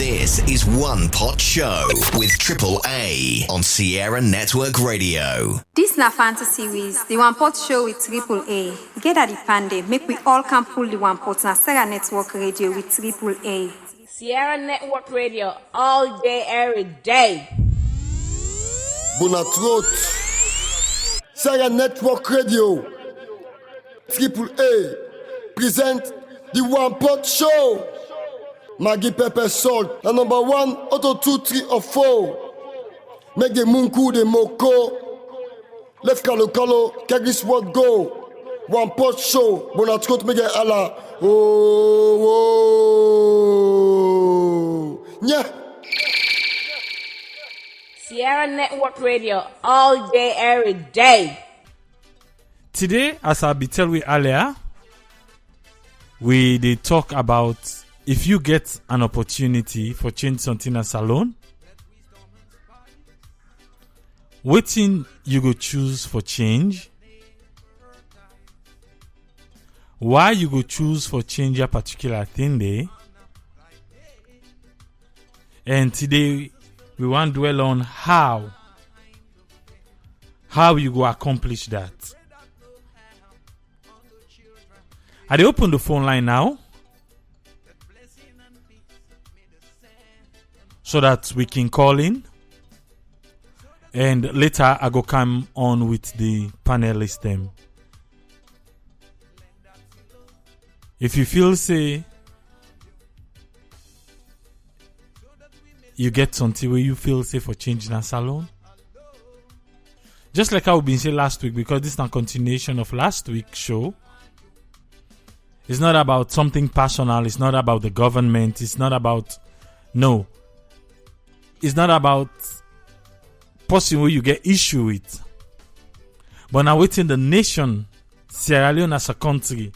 This is One Pot Show with Triple A on Sierra Network Radio. This na fantasy series, the One Pot Show with Triple A. Get at the pande, make we all can pull the One Pot na Sierra Network Radio with Triple A. Sierra Network Radio all day, every day. Bonatrot. Sierra Network Radio. Triple A. Present the One Pot Show. Maggie Pepper Salt, the number 1 out of 2, 3 or 4. Make the Munku, the Moko. Left Kalo, Kagis what go. One Pot Show, Bonatrot, Mega Allah. Oh, yeah. Sierra Network Radio all day, every day. Today, as I be telling you earlier, we did talk about if you get an opportunity for change something as alone, waiting you go choose for change, why you go choose for change a particular thing there, and today we want to dwell on how you go accomplish that. I dey open the phone line now so that we can call in, and later I go come on with the panelists them. If you feel say you get something where you feel say for changing a salon, just like I have been saying last week, because this is a continuation of last week's show. It's not about something personal. It's not about the government. It's not about It's not about person where you get issue with. But now within the nation, Sierra Leone as a country,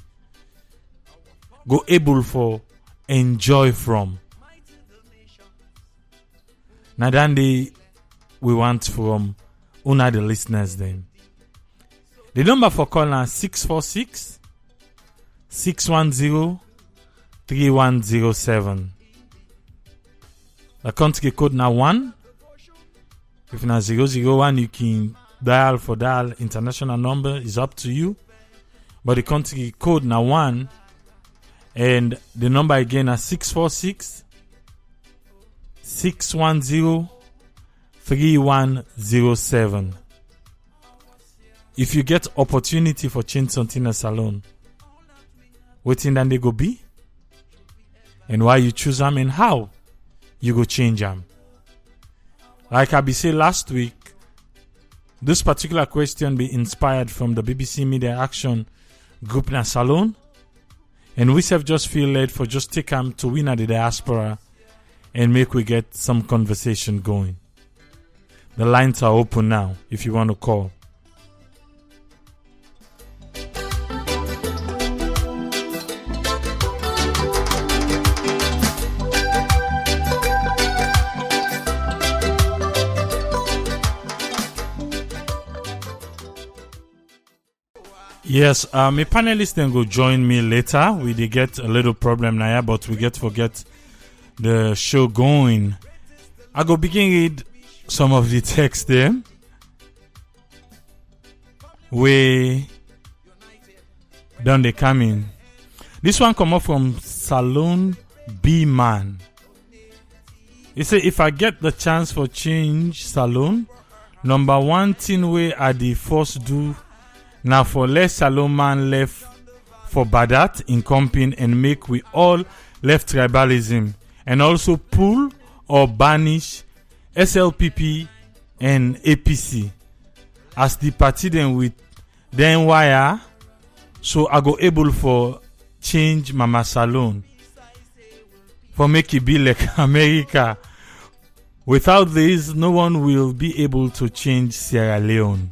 go able for enjoy from. Now then we want from una the listeners then. The number for call now 646-610-3107. The country code now 1. If now 001, you can dial international number. Is up to you. But the country code now 1. And the number again is 646-610-3107. If you get opportunity for change something as alone, waiting then they go be, and why you choose them and how you go change them. Like I be say last week, this particular question be inspired from the BBC Media Action Group na Salon, and we have just feel led for just take them to win at the diaspora and make we get some conversation going. The lines are open now if you want to call. Yes, my panelists then go join me later. We did get a little problem now, but we get to forget the show going. I go begin read some of the text there. We done they come in. This one come up from Salon B Man. He say if I get the chance for change salon, number one thing we are the first do. Now for less salon man left for Badat in company and make we all left tribalism and also pull or banish SLPP and APC as the party then with then wire so I go able for change mama salon for make it be like America. Without this, no one will be able to change Sierra Leone.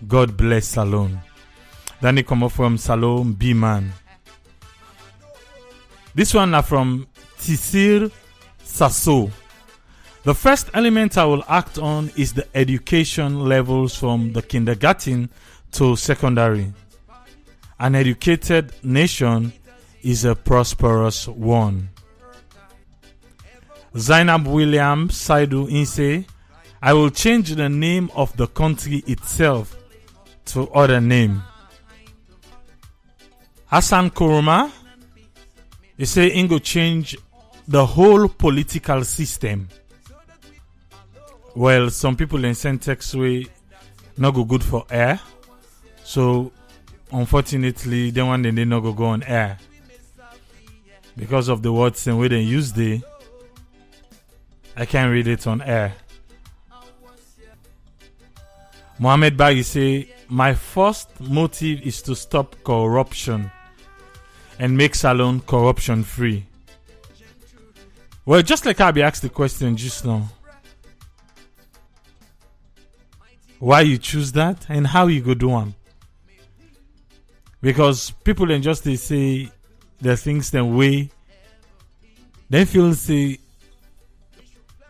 God bless Salon. Then they come up from Salon B Man. This one are from Tisir Sasso. The first element I will act on is the education levels from the kindergarten to secondary. An educated nation is a prosperous one. Zainab Williams Saidu Inse, I will change the name of the country itself to other name. Hassan Kuruma, he say Ingo change the whole political system. Well, some people in Sentex way not go good for air. So unfortunately, they want them they not go on air. Because of the words and way they use the, I can't read it on air. Mohammed Bagi say, my first motive is to stop corruption and make Salone corruption free. Well, just like Abby asked the question just now, why you choose that and how you go do one? Because people then just they say the things them way, they feel say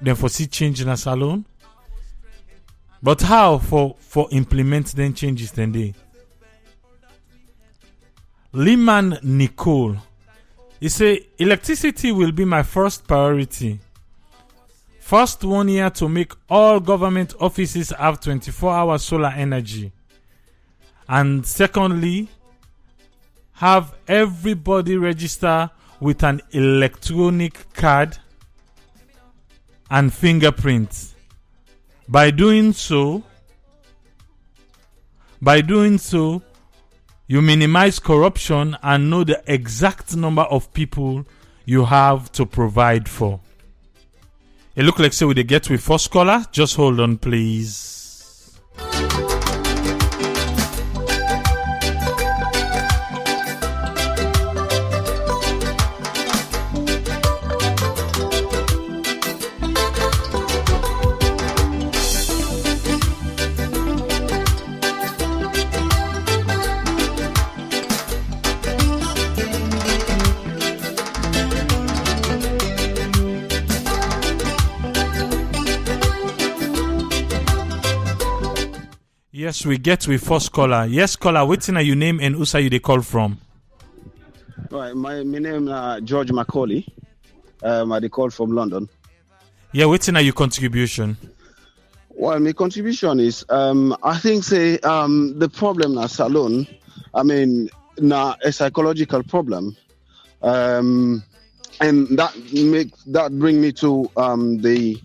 then foresee change in a salon. But how for implement then changes then they? Liman Nicole, he say electricity will be my first priority. First 1 year to make all government offices have 24-hour solar energy. And secondly, have everybody register with an electronic card and fingerprint. By doing so, you minimize corruption and know the exact number of people you have to provide for. It look like so we get with first caller. Just hold on, please. Yes, we get with first caller. Yes, caller, what's in your name and who's you they call from? Right, my name George Macaulay. I they call from London. Yeah, what's in your contribution? Well, my contribution is I think say the problem na salon, I mean na a psychological problem. And that bring me to the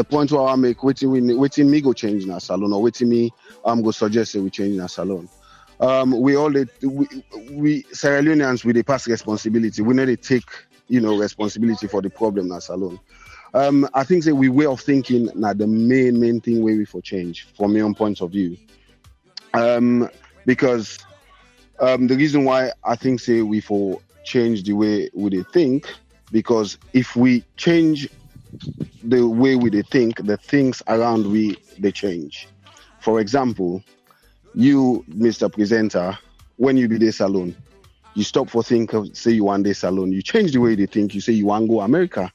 point where I make waiting me go change in a salon or waiting me go suggest that we change in a salon. We Sierra Leoneans with the past responsibility. We need to take responsibility for the problem in a salon. I think that we way of thinking now the main thing where we for change from my own point of view. Because the reason why I think say we for change the way we think, because if we change the way we think, the things around they change. For example, you, Mr. Presenter, when you be this alone, you stop for think of say you want this alone, you change the way they think, you say you want to go America.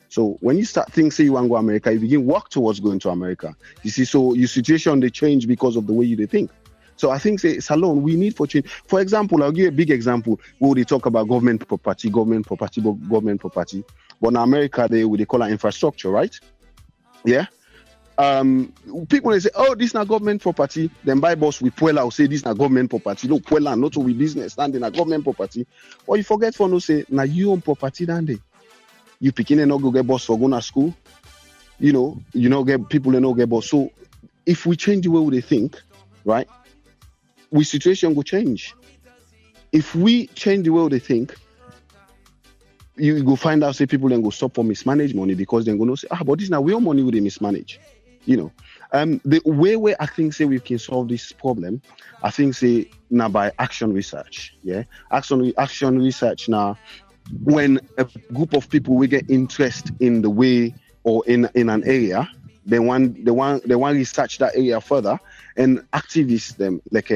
So when you start think say you want to go America, you begin work towards going to America. You see, so your situation they change because of the way you think. So I think say salon we need for change. For example, I'll give you a big example where they talk about government property. But in America they call it infrastructure, right? Yeah. People they say, oh, this is not government property. Then by boss we Puela will say this is not government property. No, Puela not we business standing at government property. Or you forget for no say now you own property then day. You picking and not go get boss for going to school. You know get people and not get boss. So if we change the way they think, right? We situation will change. If we change the way they think, you go find out say people then go stop for mismanage money because they're gonna say, but this now real money will they mismanage. The way where I think say we can solve this problem, I think say now by action research. Yeah. Action research now when a group of people will get interest in the way or in an area, they want research that area further, and activists them like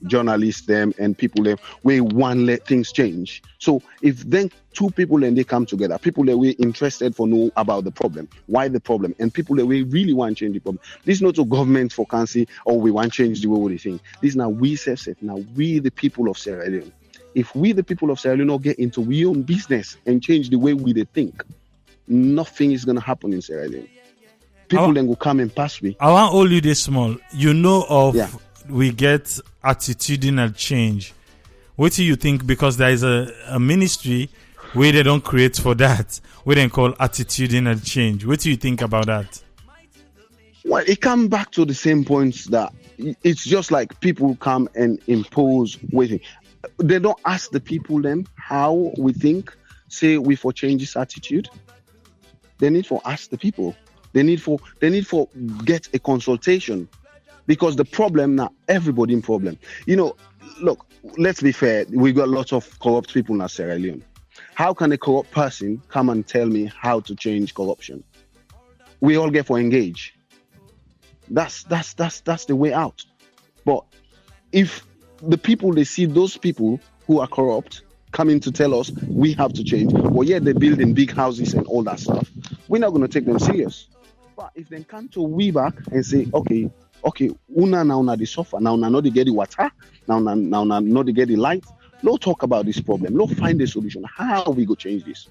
journalists them and people them we want let things change. So if then two people and they come together, people that we interested for know about the problem, why the problem, and people that we really want to change the problem. This is not a government for cancer or we want to change the way we think. This is now we self now we the people of Sierra Leone. If we the people of Sierra Leone get into we own business and change the way we they think, nothing is going to happen in Sierra Leone. People then will come and pass me. I want all you this small. You know of we get attitudinal change. What do you think? Because there is a ministry where they don't create for that. We then call attitudinal change. What do you think about that? Well, it comes back to the same points that it's just like people come and impose waiting. They don't ask the people then how we think, say we for change this attitude. They need for ask the people. They need for get a consultation, because the problem now, everybody in problem. You know, look, let's be fair. We got lots of corrupt people in Sierra Leone. How can a corrupt person come and tell me how to change corruption? We all get for engage. That's the way out. But if the people, they see those people who are corrupt coming to tell us we have to change, well, yeah, they're building big houses and all that stuff, we're not going to take them serious. But if they come to we back and say, okay, una now they suffer, now not they get the water, now not they get the light, no talk about this problem, no find a solution. How we go change this?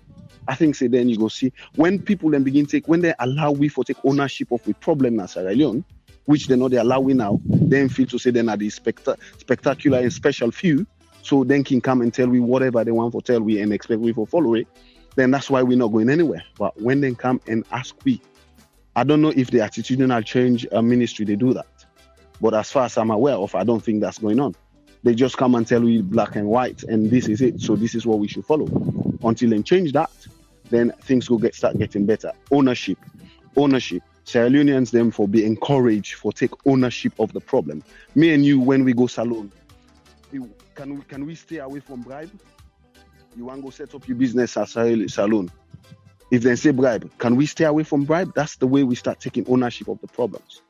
I think say then you go see when people then begin when they allow we for take ownership of the problem in Sierra Leone, which they know they allow we now, then feel to say then are the spectacular and special few, so then can come and tell we whatever they want for tell we and expect we for follow it, then that's why we're not going anywhere. But when they come and ask we, I don't know if the attitudinal change ministry they do that, but as far as I'm aware of, I don't think that's going on. They just come and tell we black and white and this is it, so this is what we should follow. Until they change that, then things will start getting better. Ownership. Sierra Leoneans them for be encouraged for take ownership of the problem. Me and you, when we go salon, can we stay away from bribe? You want to go set up your business as a salon. If they say bribe, can we stay away from bribe? That's the way we start taking ownership of the problems.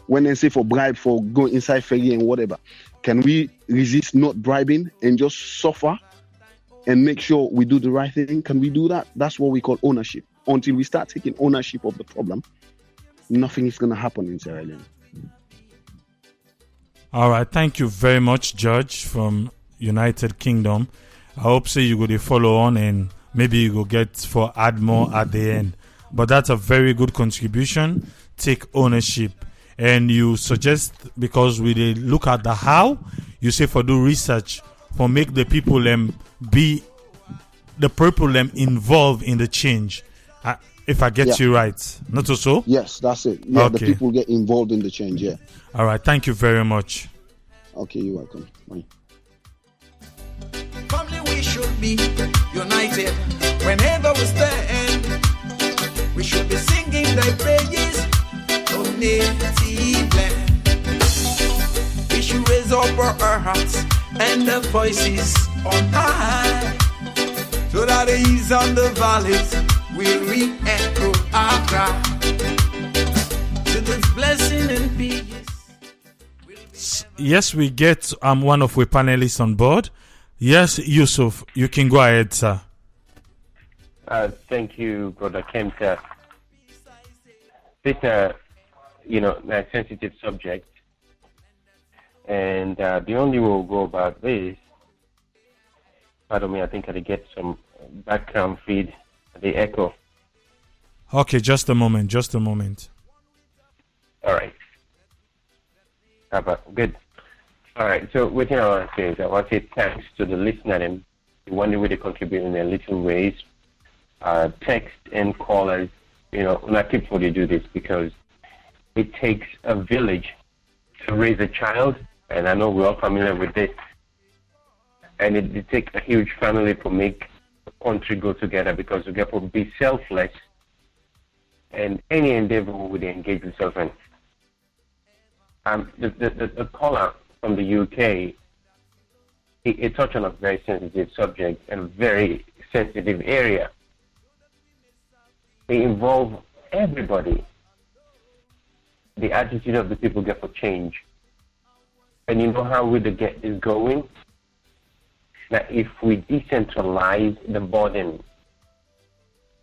When they say for bribe, for go inside ferry and whatever, can we resist not bribing and just suffer and make sure we do the right thing? Can we do that? That's what we call ownership. Until we start taking ownership of the problem, nothing is going to happen in Sierra Leone. All right. Thank you very much, Judge from United Kingdom. I hope so you go to follow on and maybe you go get for add more at the end. But that's a very good contribution. Take ownership. And you suggest, because we look at the how, you say for do research, for make the people be the people involved in the change. If I get you right. Not so? Yes, that's it. Yeah, okay. The people get involved in the change, yeah. All right. Thank you very much. Okay, you're welcome. Bye. Family, we should be united. Whenever we stand, we should be singing thy praises. Native land. We should raise up our hearts and the voices on high, so that the hills and the valleys will re-echo our cry. To this blessing and peace. Yes, we get one of the panelists on board. Yes, Yusuf, you can go ahead, sir. Thank you, Brother Kemta. Peter, a sensitive subject, and the only way we'll go about this, pardon me, I think I'll get some background feed, the echo. Okay, just a moment. All right. How about, good. All right, so what I want to say is I want to say thanks to the listener and the one way they contribute in their little ways, text and callers, and I keep for they do this because it takes a village to raise a child, and I know we're all familiar with this. And it takes a huge family to make the country go together, because we get to be selfless, and any endeavor would engage with self. The caller from the UK, it touched on a very sensitive subject and a very sensitive area. It involves everybody. The attitude of the people get for change. And you know how we get this going? That if we decentralize the burden,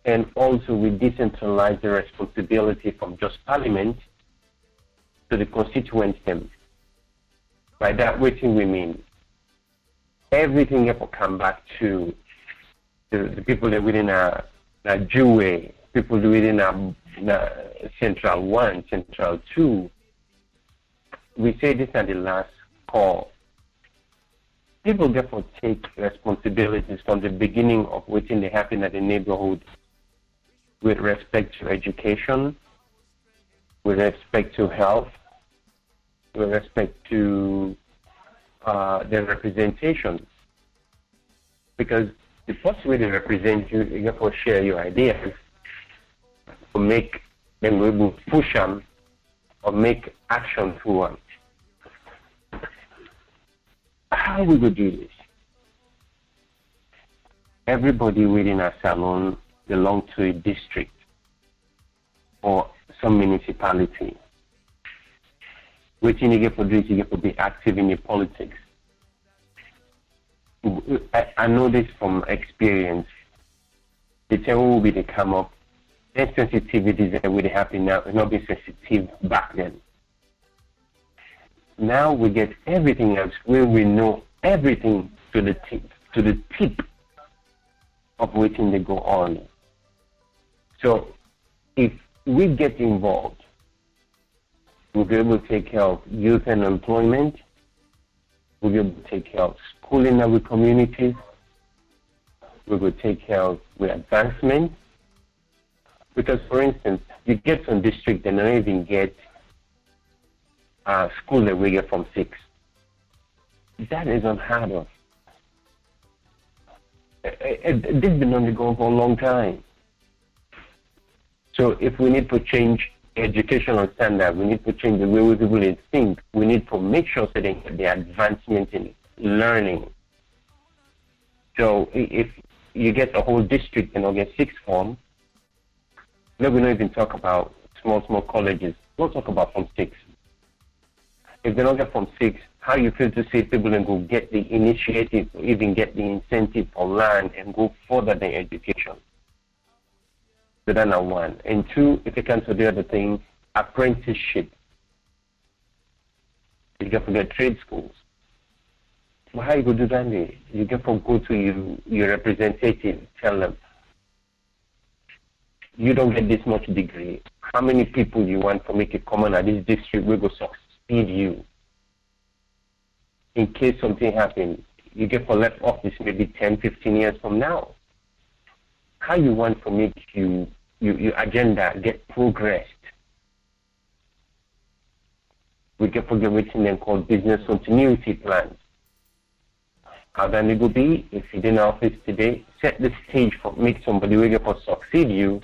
and also we decentralize the responsibility from just Parliament to the constituents them. By that, what do we mean? Everything will come back to the people that within na Jue, people do it in Central 1, Central 2. We say this at the last call. People therefore take responsibilities from the beginning of what they happen at the neighborhood with respect to education, with respect to health, with respect to their representation. Because the first way they represent you, you therefore share your ideas, to make them able to push them or make action through them. How we will do this? Everybody within our salon belongs to a district or some municipality. Waiting you get for this, you get to be active in the politics. I know this from experience. The time will be they come up, their sensitivities that would happen now, not be sensitive back then. Now we get everything else where we know everything to the tip of waiting they go on. So if we get involved, we'll be able to take care of youth and employment, we'll be able to take care of schooling in our communities, we will take care of with advancement. Because, for instance, you get some district and don't even get school that we get from 6. That is unheard of. This has been undergoing for a long time. So if we need to change educational standard, we need to change the way we people think, we need to make sure that they get the advancement in learning. So if you get a whole district and get 6th form, then we don't even talk about small colleges. We'll talk about from 6. If they don't get from 6, how you feel to say people and go get the initiative or even get the incentive for learn and go further than education. So that's number 1. And 2, if you can do the other thing, apprenticeship. You get to get trade schools. Well, how you go do that? You get to go to your representative, tell them, you don't get this much degree. How many people you want to make it common at this district will go succeed you? In case something happens, you get for left office maybe 10, 15 years from now. How you want to make your agenda get progressed? We get for everything then called business continuity plans. How then it will be if you're in office today, set the stage for make somebody will get for succeed you.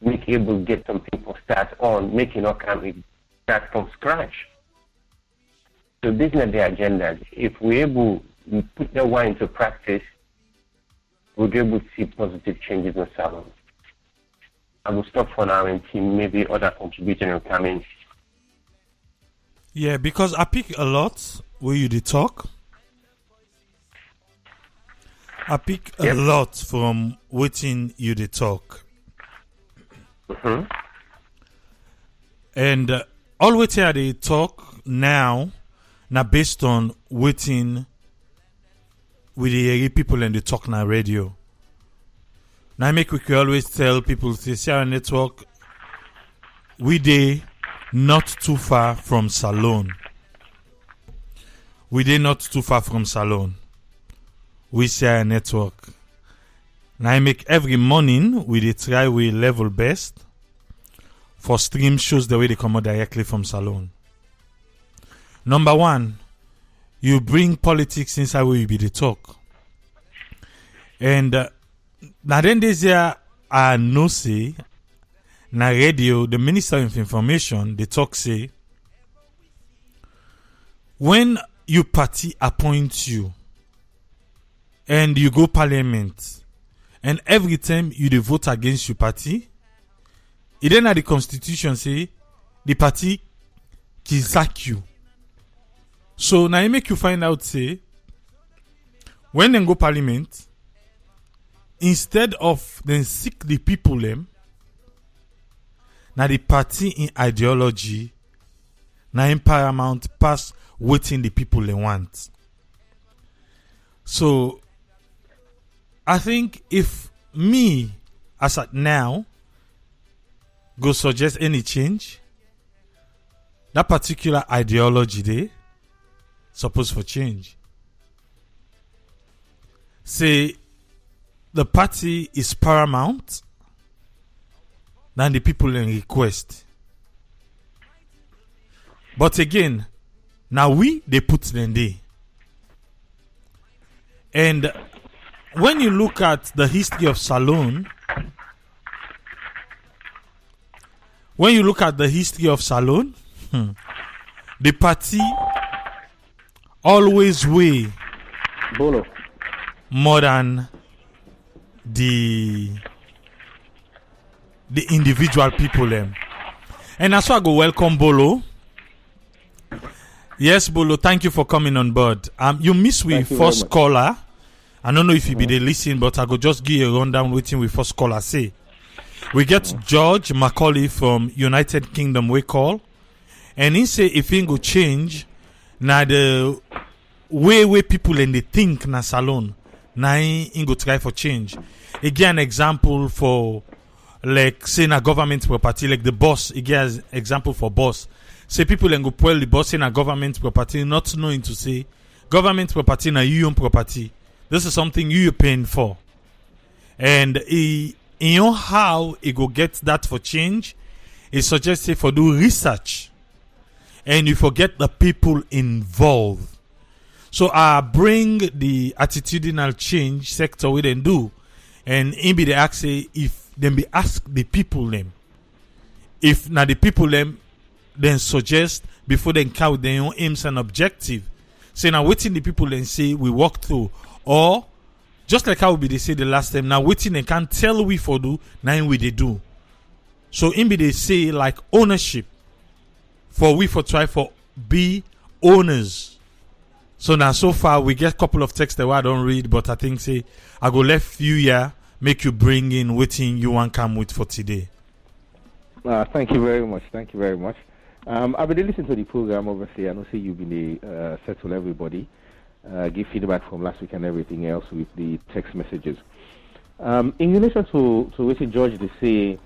Make able to get something for start on, making all kind of start from scratch. So this is not the agenda. If we're able to put that one into practice, we'll be able to see positive changes in salon. I will stop for now and see maybe other contributors will come in. Yeah, because I pick a lot where you did talk. I pick a lot from waiting you did talk. Mm-hmm. And always here they talk now based on waiting with the people and the talk now radio. Now we always tell people, say Sierra Network, we dey not too far from Salone. We dey not too far from Salone. We Sierra Network. Now I make every morning we dey try we level best for stream shows the way they come out directly from Salone. Number 1, you bring politics inside where you be the talk. And now then this year I know say na radio the Minister of Information they talk say when your party appoints you and you go parliament and every time you dey vote against your party, it then at the constitution say the party can sack you. So now it make you find out say when they go parliament, instead of then seek the people them, now the party in ideology now in paramount pass waiting the people they want. So I think if me as at now, go suggest any change, that particular ideology there supposed for change. Say the party is paramount than the people in request. But again, now they put them there. And when you look at the history of Salone, the party always weigh Bolo. more than the individual people them. And that's why I go welcome Bolo. Yes, Bolo, thank you for coming on board. You miss with first caller. I don't know if you be there listen, but I go just give you a rundown waiting with first caller say. We get George Macaulay from United Kingdom we call. And he say if he go change, now the way people and they think na Salone, now he go try for change. Again, example for like say na government property, like the boss, again example for boss. Say people and go pull the boss in a government property, not knowing to say government property na you own property. This is something you paying for. And you know how he go get that for change? He suggests for do research. And you forget the people involved. So I bring the attitudinal change sector we then do. And in be the ask say if then be ask the people them. If now the people them then suggest before they count their own aims and objective. Say now waiting the people then say we walk through. Or just like how we they say the last time, now waiting they can't tell we for do, now we they do. So in be they say like ownership. For we for try for be owners. So now so far we get a couple of texts that I don't read, but I think say I go left few here, make you bring in waiting you want come with for today. Thank you very much. Thank you very much. I've been listening to the program obviously. I know say you've been settle everybody. Give feedback from last week and everything else with the text messages. In relation to what George they say,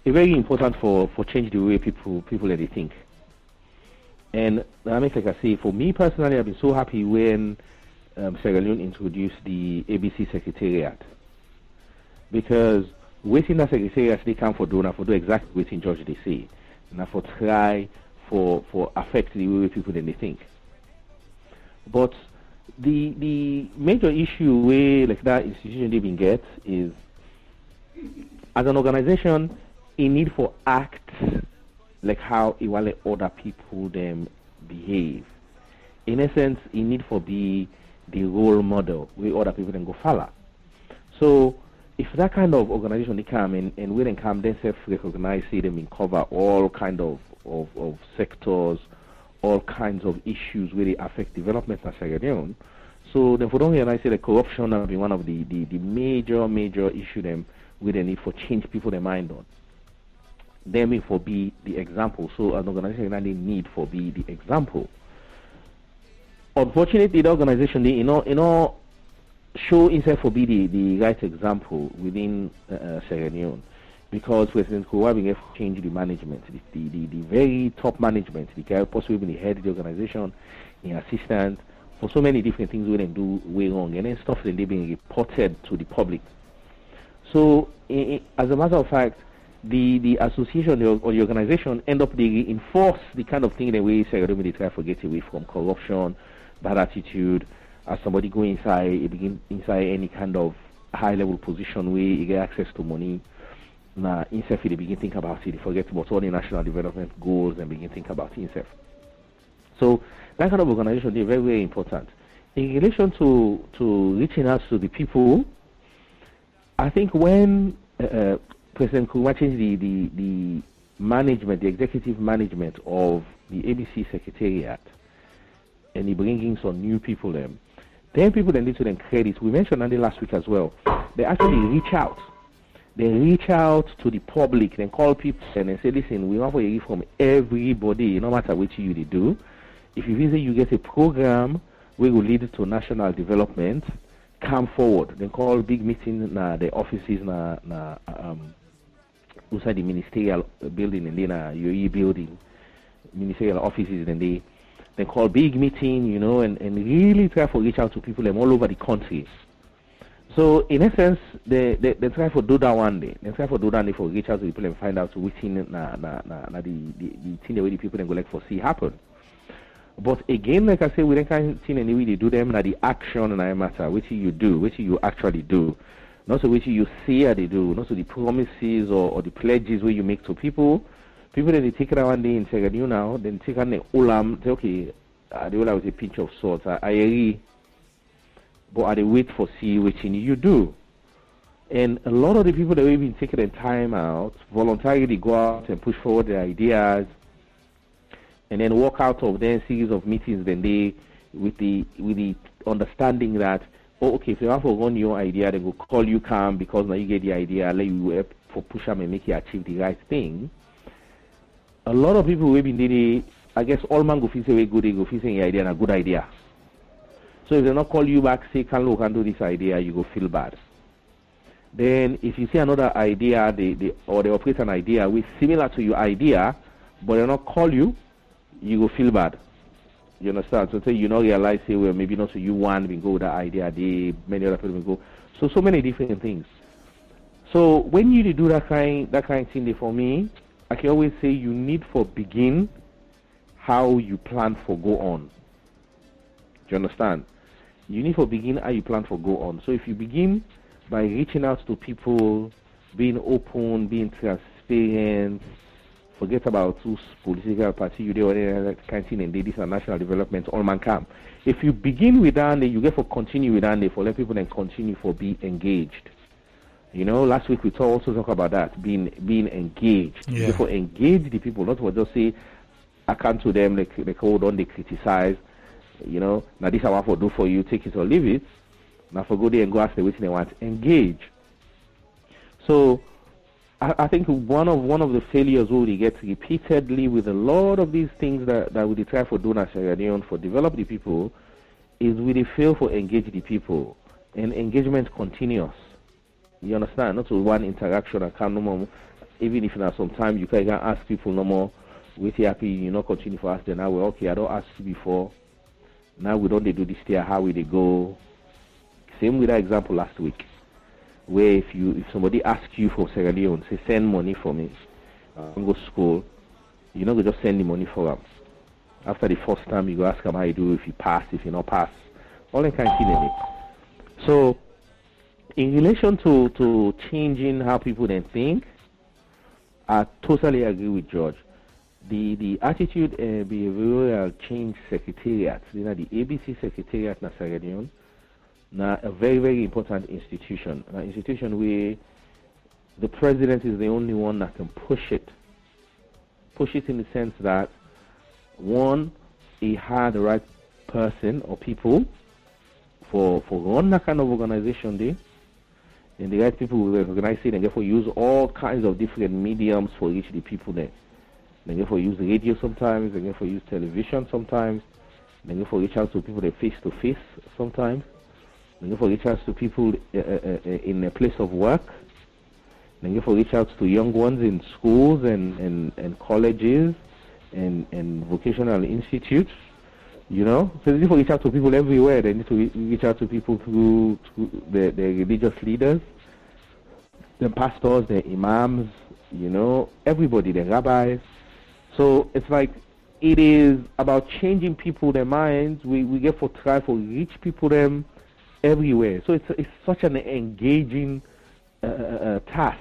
it's very important for change the way people they think. And that makes like I say, for me personally, I've been so happy when Sierra Leone introduced the ABC secretariat, because waiting that secretariat they come for do exactly what George they say, and for try for affect the way people then they think. But the major issue where like that institution they been get is, as an organization, it need for act like how it will let other people them behave. In essence, it need for be the role model where other people then go follow. So if that kind of organization they come and we then come then self-recognize, see them in cover all kind of sectors, all kinds of issues where they affect development in Sierra Leone. So then for don't realize that corruption will be one of the major issue them where they need for change people their mind on. Then we for be the example. So an organization they need for be the example. Unfortunately, the organization they show itself for be the right example within Sierra Leone, because President Kouwa began to change the management, the very top management, the guy possibly the head of the organization, the assistant, for so many different things we then do way wrong, and then stuff that they being reported to the public. So, as a matter of fact, the association or the organization end up they enforce the kind of thing that we Sierra Leone they try to get away from: corruption, bad attitude. As somebody go inside any kind of high level position where you get access to money. Now, INSEF, they begin to think about it, they forget about all the national development goals and begin to think about INSEF. So, that kind of organization is very, very important. In relation to reaching out to the people, I think when President Kouwa changed the management, the executive management of the ABC Secretariat, and he bringing some new people then people then need to then credit. We mentioned on the last week as well. They actually reach out. They reach out to the public, then call people and say, listen, we want to hear from everybody, no matter what you do. If you visit, you get a program where will lead to national development, come forward. They call big meeting na the offices inside the ministerial building and then UAE building, ministerial offices, and they call big meeting, and really try to reach out to people all over the country. So in essence, they try to do that one day. They try to do that day for reach out to people and find out which thing the thing the way the people then go like for see happen. But again, like I say, we don't kind of thing and we do them na the action and I matter, which you do, which you actually do. Not so which you say they do, not so the promises or the pledges where you make to people. People then they take it out one day and say, you now, then take on the ulam, say, okay, the ulam with a pinch of salt. I agree. But I wait for see which thing you do. And a lot of the people that we've been taking the time out, voluntarily go out and push forward their ideas, and then walk out of their series of meetings then they with the understanding that, oh, okay, if you have to run your idea, they will call you calm because now you get the idea, let you help for push them and make you achieve the right thing. A lot of people will be needing, I guess all man go feel say good, they go feel saying your idea and a good idea. So if they not call you back, say can do this idea, you go feel bad. Then if you see another idea, they operate an idea which similar to your idea, but they not call you, you go feel bad. You understand? So say you not realize, say, well, maybe not so you want to go with that idea, many other people will go. So many different things. So when you do that kind of thing for me, I can always say you need for begin how you plan for go on. Do you understand? You need for begin how you plan for go on. So if you begin by reaching out to people, being open, being transparent, forget about whose political party you do or any kind of thing, and this are national development, all man come. If you begin with that, you get for continue with that, for let people then continue for be engaged. Last week we also talk about that, being engaged. Yeah. You for engage the people, not for just say, I come to them, like hold on, they criticize, now this I want to do for you, take it or leave it. Now for go there and go ask them what they want, engage. So I think one of the failures we get repeatedly with a lot of these things that we try for do national for develop the people is we fail for engage the people, and engagement continuous. You understand? Not one interaction I can't no more. Even if now sometime you can ask people no more, wait happy, continue for us. Then now we're okay. I don't ask you before. Now we don't do this here. How will they go? Same with that example last week, where if somebody asks you from Sierra Leone, say send money for me, go to school, you go just send the money for them. After the first time, you go ask them how you do, if you pass, if you not pass, all that kind of thing. So, in relation to changing how people then think, I totally agree with George. The Attitude and Behavioral Change Secretariat, the ABC Secretariat in Sierra Leone, now a very, very important institution. An institution where the president is the only one that can push it. Push it in the sense that, one, he had the right person or people for run that kind of organization there. And the right people will recognize it and therefore use all kinds of different mediums for reach the people there. They therefore use radio sometimes, they therefore use television sometimes, they therefore reach out to people face to face sometimes. Then for reach out to people in a place of work. Then for reach out to young ones in schools and colleges and vocational institutes. So they need to reach out to people everywhere. They need to reach out to people through the religious leaders, the pastors, the imams, everybody, the rabbis. So it's like it is about changing people, their minds. We get for try for reach people them everywhere. So it's such an engaging task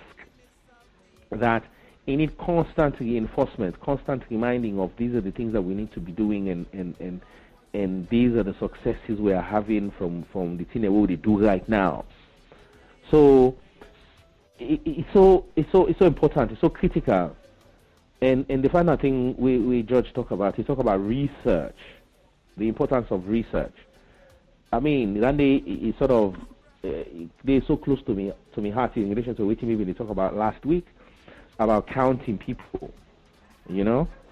that it needs constant reinforcement, constant reminding of these are the things that we need to be doing, and these are the successes we are having from the thing that we do right now. So it's so important, it's so critical. And the final thing we George talk about, he talk about research, the importance of research. I mean, Randy is sort of they're so close to me heart in relation to what maybe they talk about last week about counting people,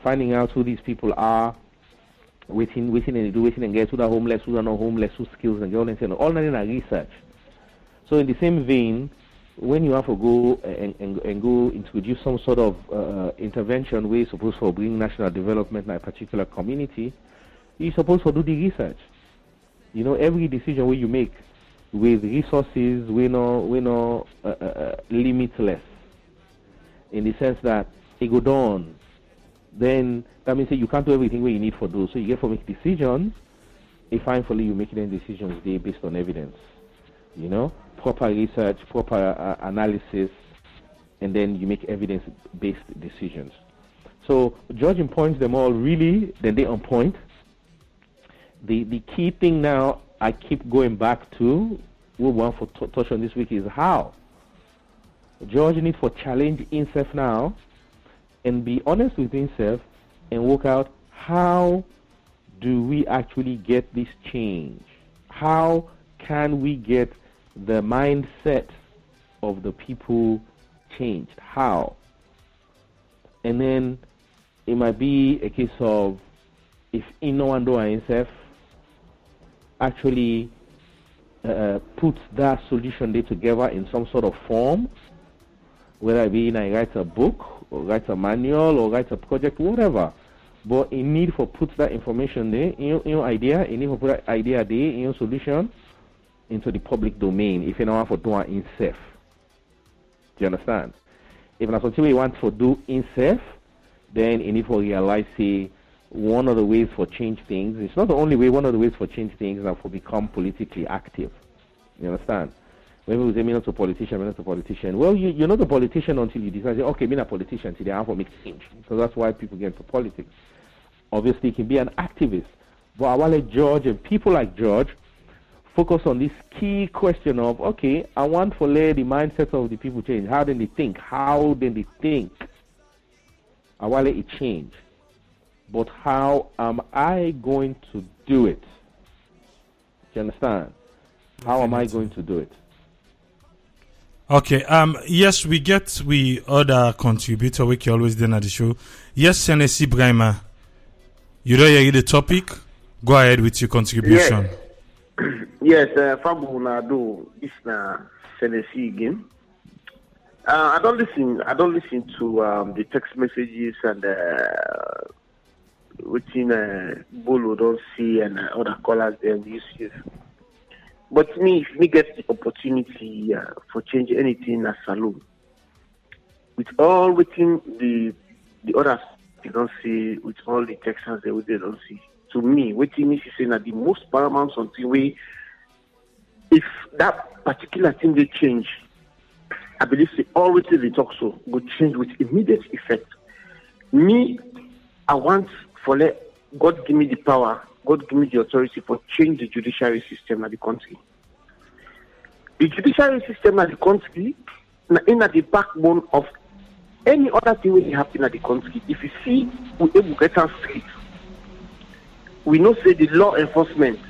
finding out who these people are, waiting and get who are homeless, who are not homeless, who skills and all that in a research. So in the same vein, when you have to go and go introduce some sort of intervention where you're supposed to bring national development in a particular community, you're supposed to do the research. You know, every decision where you make with resources, we know limitless, in the sense that it go down. Then that means that you can't do everything where you need for those. So you get to make decisions. If finally you make them decisions based on evidence, you know, proper research, proper analysis, and then you make evidence-based decisions. So judging points them all really, then they on point. The key thing now I keep going back to, we want to touch on this week, is how. George needs to challenge himself now and be honest with himself and work out how do we actually get this change? How can we get the mindset of the people changed? How? And then it might be a case of if Ino himself actually puts that solution there together in some sort of form, whether it be he writes a book or writes a manual or writes a project, whatever. But in need for put that information there, in your idea, in need for put that idea there, in your solution, into the public domain, if you don't want to do it in self. Do you understand? If that's something you want to do in self, then you need to realize, say, one of the ways for change things, it's not the only way, one of the ways for change things is for become politically active. You understand? When we say, I'm not a politician, I'm not a politician. Well, you're not a politician until you decide, okay, I'm a politician, today I have to make change. So that's why people get into politics. Obviously, you can be an activist. But I want to George and people like George focus on this key question of, okay, I want to let the mindset of the people change. How do they think? How do they think? I want to let it change. But how am I going to do it? Do you understand? How am I going to do it? Okay. Yes, we other contributor we can always do at the show. Yes, Senesi Brahima. You don't hear the topic? Go ahead with your contribution. Yes, Fabu Nado is na Senesi again. I don't listen to the text messages and within Bolo don't see and other callers there we use. But me, if me get the opportunity for change anything as saloon, with all within the others they don't see, with all the Texans they don't see. To me, waiting is saying that the most paramount something way, if that particular thing they change, I believe they always they talk so would change with immediate effect. Me, I want for let God give me the power, God give me the authority for change the judiciary system of the country. The judiciary system of the country in the backbone of any other thing will happen in the country. If you see we able to get our street, we know say the law enforcement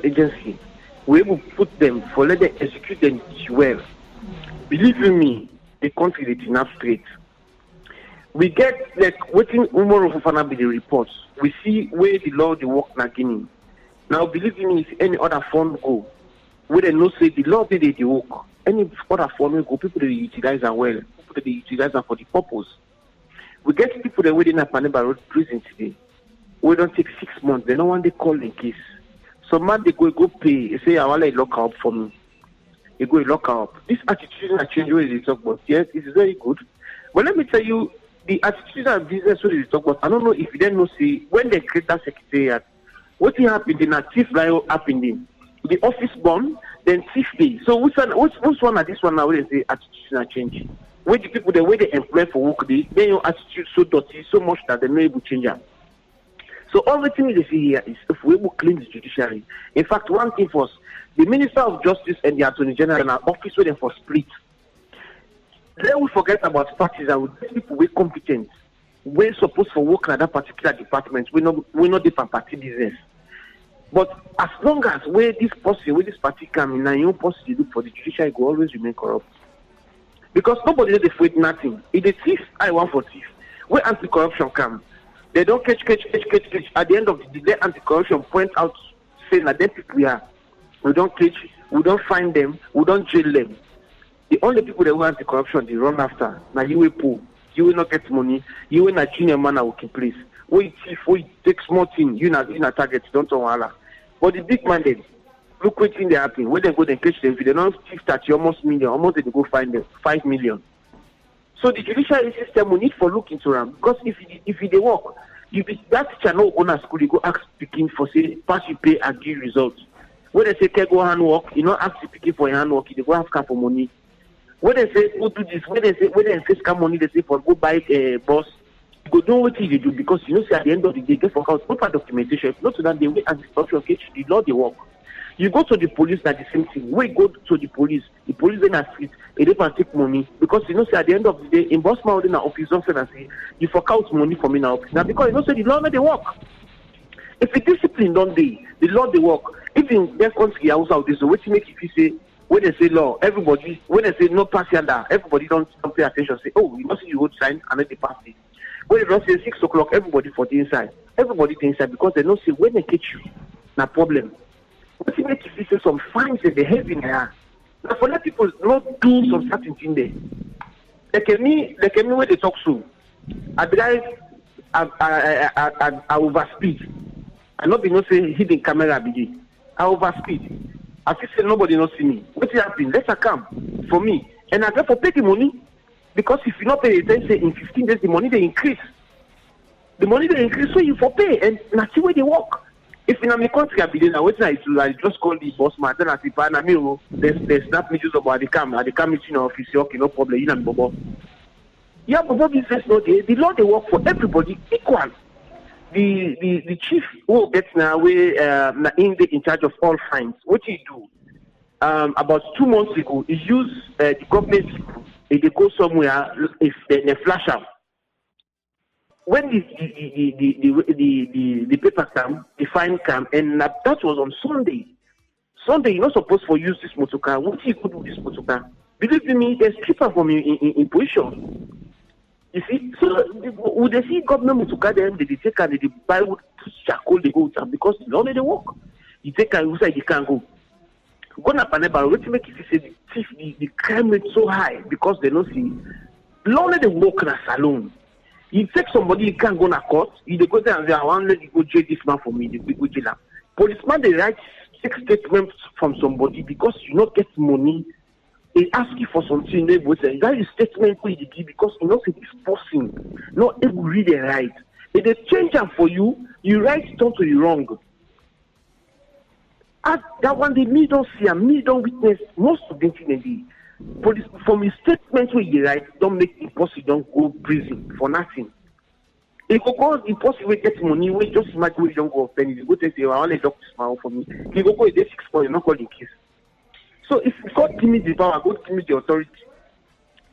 agency, we able to put them for let them execute them well. Believe in me, the country is enough straight. We get like waiting Umar of the reports. We see where the law the work na Guinea. Now believe in me, if any other phone go, where they know say the law did the work. Any other phone will go, people they utilize them well. People they utilize them for the purpose. We get people that waiting at Paneba Road prison today. We don't take 6 months. They don't want to call in case. So man they go pay. They say I want to lock up for me. They go lock up. This attitude and change where they talk about. Yes, it is very good. But let me tell you, the attitude and business where they talk about. I don't know if you didn't know. See when they create that secretariat, what happened in a thief line happened in the office bomb, then thief day. So which one are this one now? Where they say attitude and change. Where the people the way they employ for work, they your attitude so dirty so much that they're not able to change them. So everything they see here is if we will clean the judiciary. In fact, one thing first, the Minister of Justice and the Attorney General in our office where they for split. Then we forget about parties and we people we're competent. We're supposed to work in that particular department. We're not different party business. But as long as where this party come in and your policy you do for the judiciary will always remain corrupt. Because nobody knows the fight nothing. If the thief, I want for thief. Where anti-corruption come, They don't catch. At the end of the day, anti-corruption point out saying that them people we don't catch, we don't find them, we don't jail them. The only people that want anti-corruption they run after. Now you will pull, you will not get money, you will not junior man at working place. We thief, we take small thing, you not target, don't know. But the big man then, look what thing they happen. When they go and catch them, if they don't thief 30 almost million, almost they go find them 5 million. So the judicial system will need for look into them because if they work, if that teacher no owner school, you go ask speaking for say pass you pay and give results. When they say can go handwork, you know ask speaking for your handwork, you go have car for money. When they say go do this, when they say fiscal money, they say for go buy a bus, you go do what you do because you know say at the end of the day, get for out proper documentation. If not to that, they will anti-corruption catch the law they work. You go to the police, that's the same thing. We go to the police then are street, they can take money because you know say at the end of the day, in boss man in our office also and say you fork out money from in our office. Now because you know say the law they work. If the discipline don't they, the law they work. If in their country also this, so what you make if you say when they say law, everybody when they say no pass yonder, everybody don't pay attention, say, oh, you must see you would sign and then they pass it. When they don't say 6 o'clock, everybody for the inside. Everybody the inside because they don't say when they catch you, no problem. What you make if you say some fines that they have in there. Now for let people not do some certain thing there. Like me when they talk so. I drive I overspeed. I not be no say hidden camera begin. I overspeed. I feel say nobody not see me. What happen? Let her come for me. And I therefore pay the money. Because if you not pay attention in 15 days, the money they increase. The money they increase, so you for pay and that's the way they work. If in my country I begin, I just call the boss man, then I say, there's snap me just about the cam meeting office, okay, no problem, you know, Bobo. Yeah, Bobo business, no, the law they work for everybody equal. The chief who gets now in charge of all fines, what he do? About 2 months ago, he used the government, if they go somewhere, if they flash out. When the paper come, the fine come, and that was on Sunday. Sunday, you're not supposed to use this motor car. What you could do with this motor car? Believe me, there's cheaper from you in position. You see, so would they see government motor car then they take and they buy wood, charcoal, they go with because they don't let them work. You take and you say you can't go. Go na paneba, what you make if you say the crime rate so high because they don't see. Long let them work in a salon. You take somebody, you can't go to court, you go there and say, I want to let you go jail this man for me, they go jail. Policeman, they write 6 statements from somebody because you not get money. They ask you for something, they will say, that is statement for you because you know this person, not able to read and write. If they change them for you, you write totally wrong. That one, they me don't see, me don't witness most of the things police from his statements where you write, don't make it possible, don't go prison for nothing. If you go impossible get money, we just imagine we don't go offend. You go to say, I want to doctor smile for me. You go a day 6 points, not calling case. So if God give me the power, God give me the authority.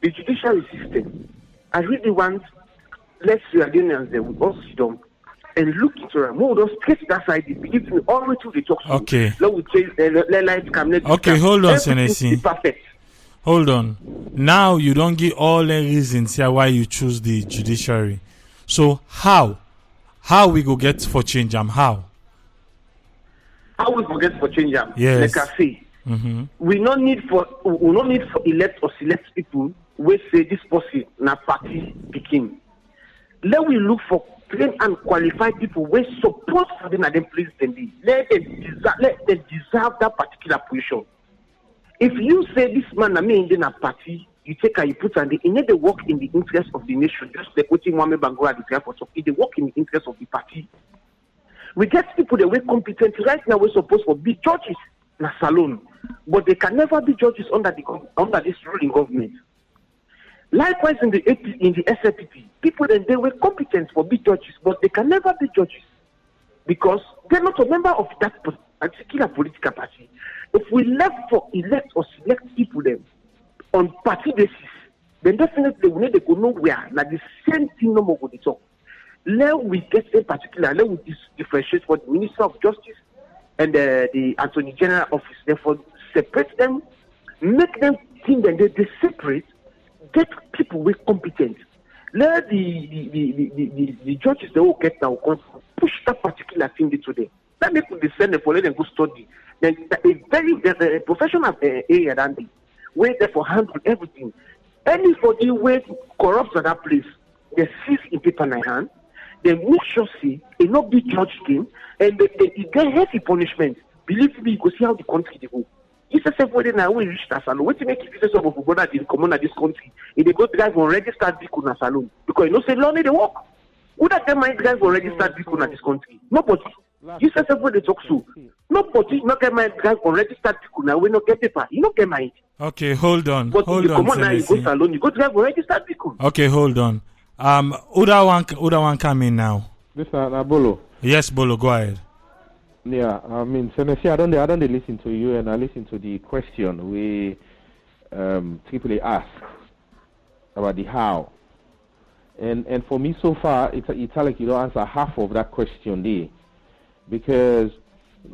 The judicial system, I really want let's Unions there with us sit down and look into them. More just sketch that side, believe me, all the way to the talk. Okay. Let we change let lights come. Okay, hold on, Senesi. Perfect. Hold on. Now you don't give all the reasons here why you choose the judiciary. So how we go get for change them? How we go get for change them? Yes. Like I say, we don't need for elect or select people. We say this person na party picking. Let we look for trained and qualified people. We support for them and then place them. Let them deserve that particular position. If you say this man I mean in a party, you take and you put and they work in the interest of the nation, just like what Mwame Bangura declared for talk. They work in the interest of the party. We get people that were competent right now. We're supposed to be judges in a salon, but they can never be judges under this ruling government. Likewise, in the SLPP, people then they were competent for be judges, but they can never be judges because they're not a member of that particular political party. If we left for elect or select people then on party basis, then definitely we need to go nowhere. Now the same thing no more go to talk. Let we get in particular, let we differentiate for the Minister of Justice and the Attorney General Office. Therefore, separate them, make them think that they separate, get people with competent. Let the judges they will get now push that particular thing to them. Let me put the Senate for let them go study. Then a very professional area than they where they for handle everything. Anybody where corrupts at that place, they seize in paper in their hand. They make sure see a not be judge game and they get heavy punishment. Believe me, you go see how the country they go. It's a simple way now we reach that salon. What to make it some of people that in common at this country? If they go drive on registered vehicle in a salon because you know say Leone they work. Who that them might drive on registered vehicle in this country? Nobody. You say simple they talk so. Nobody not get my drive on registered vehicle now. We not get paper. You not get mind. Okay, hold on. But hold if you on. come on now, you go salon, you go drive on registered vehicle. Okay, hold on. Other one come in now. This is Bolo. Yes, Bolo, go ahead. Yeah, I mean, Senator, I don't listen to you, and I listen to the question we typically ask about the how. And for me, so far, it's like you don't answer half of that question there, because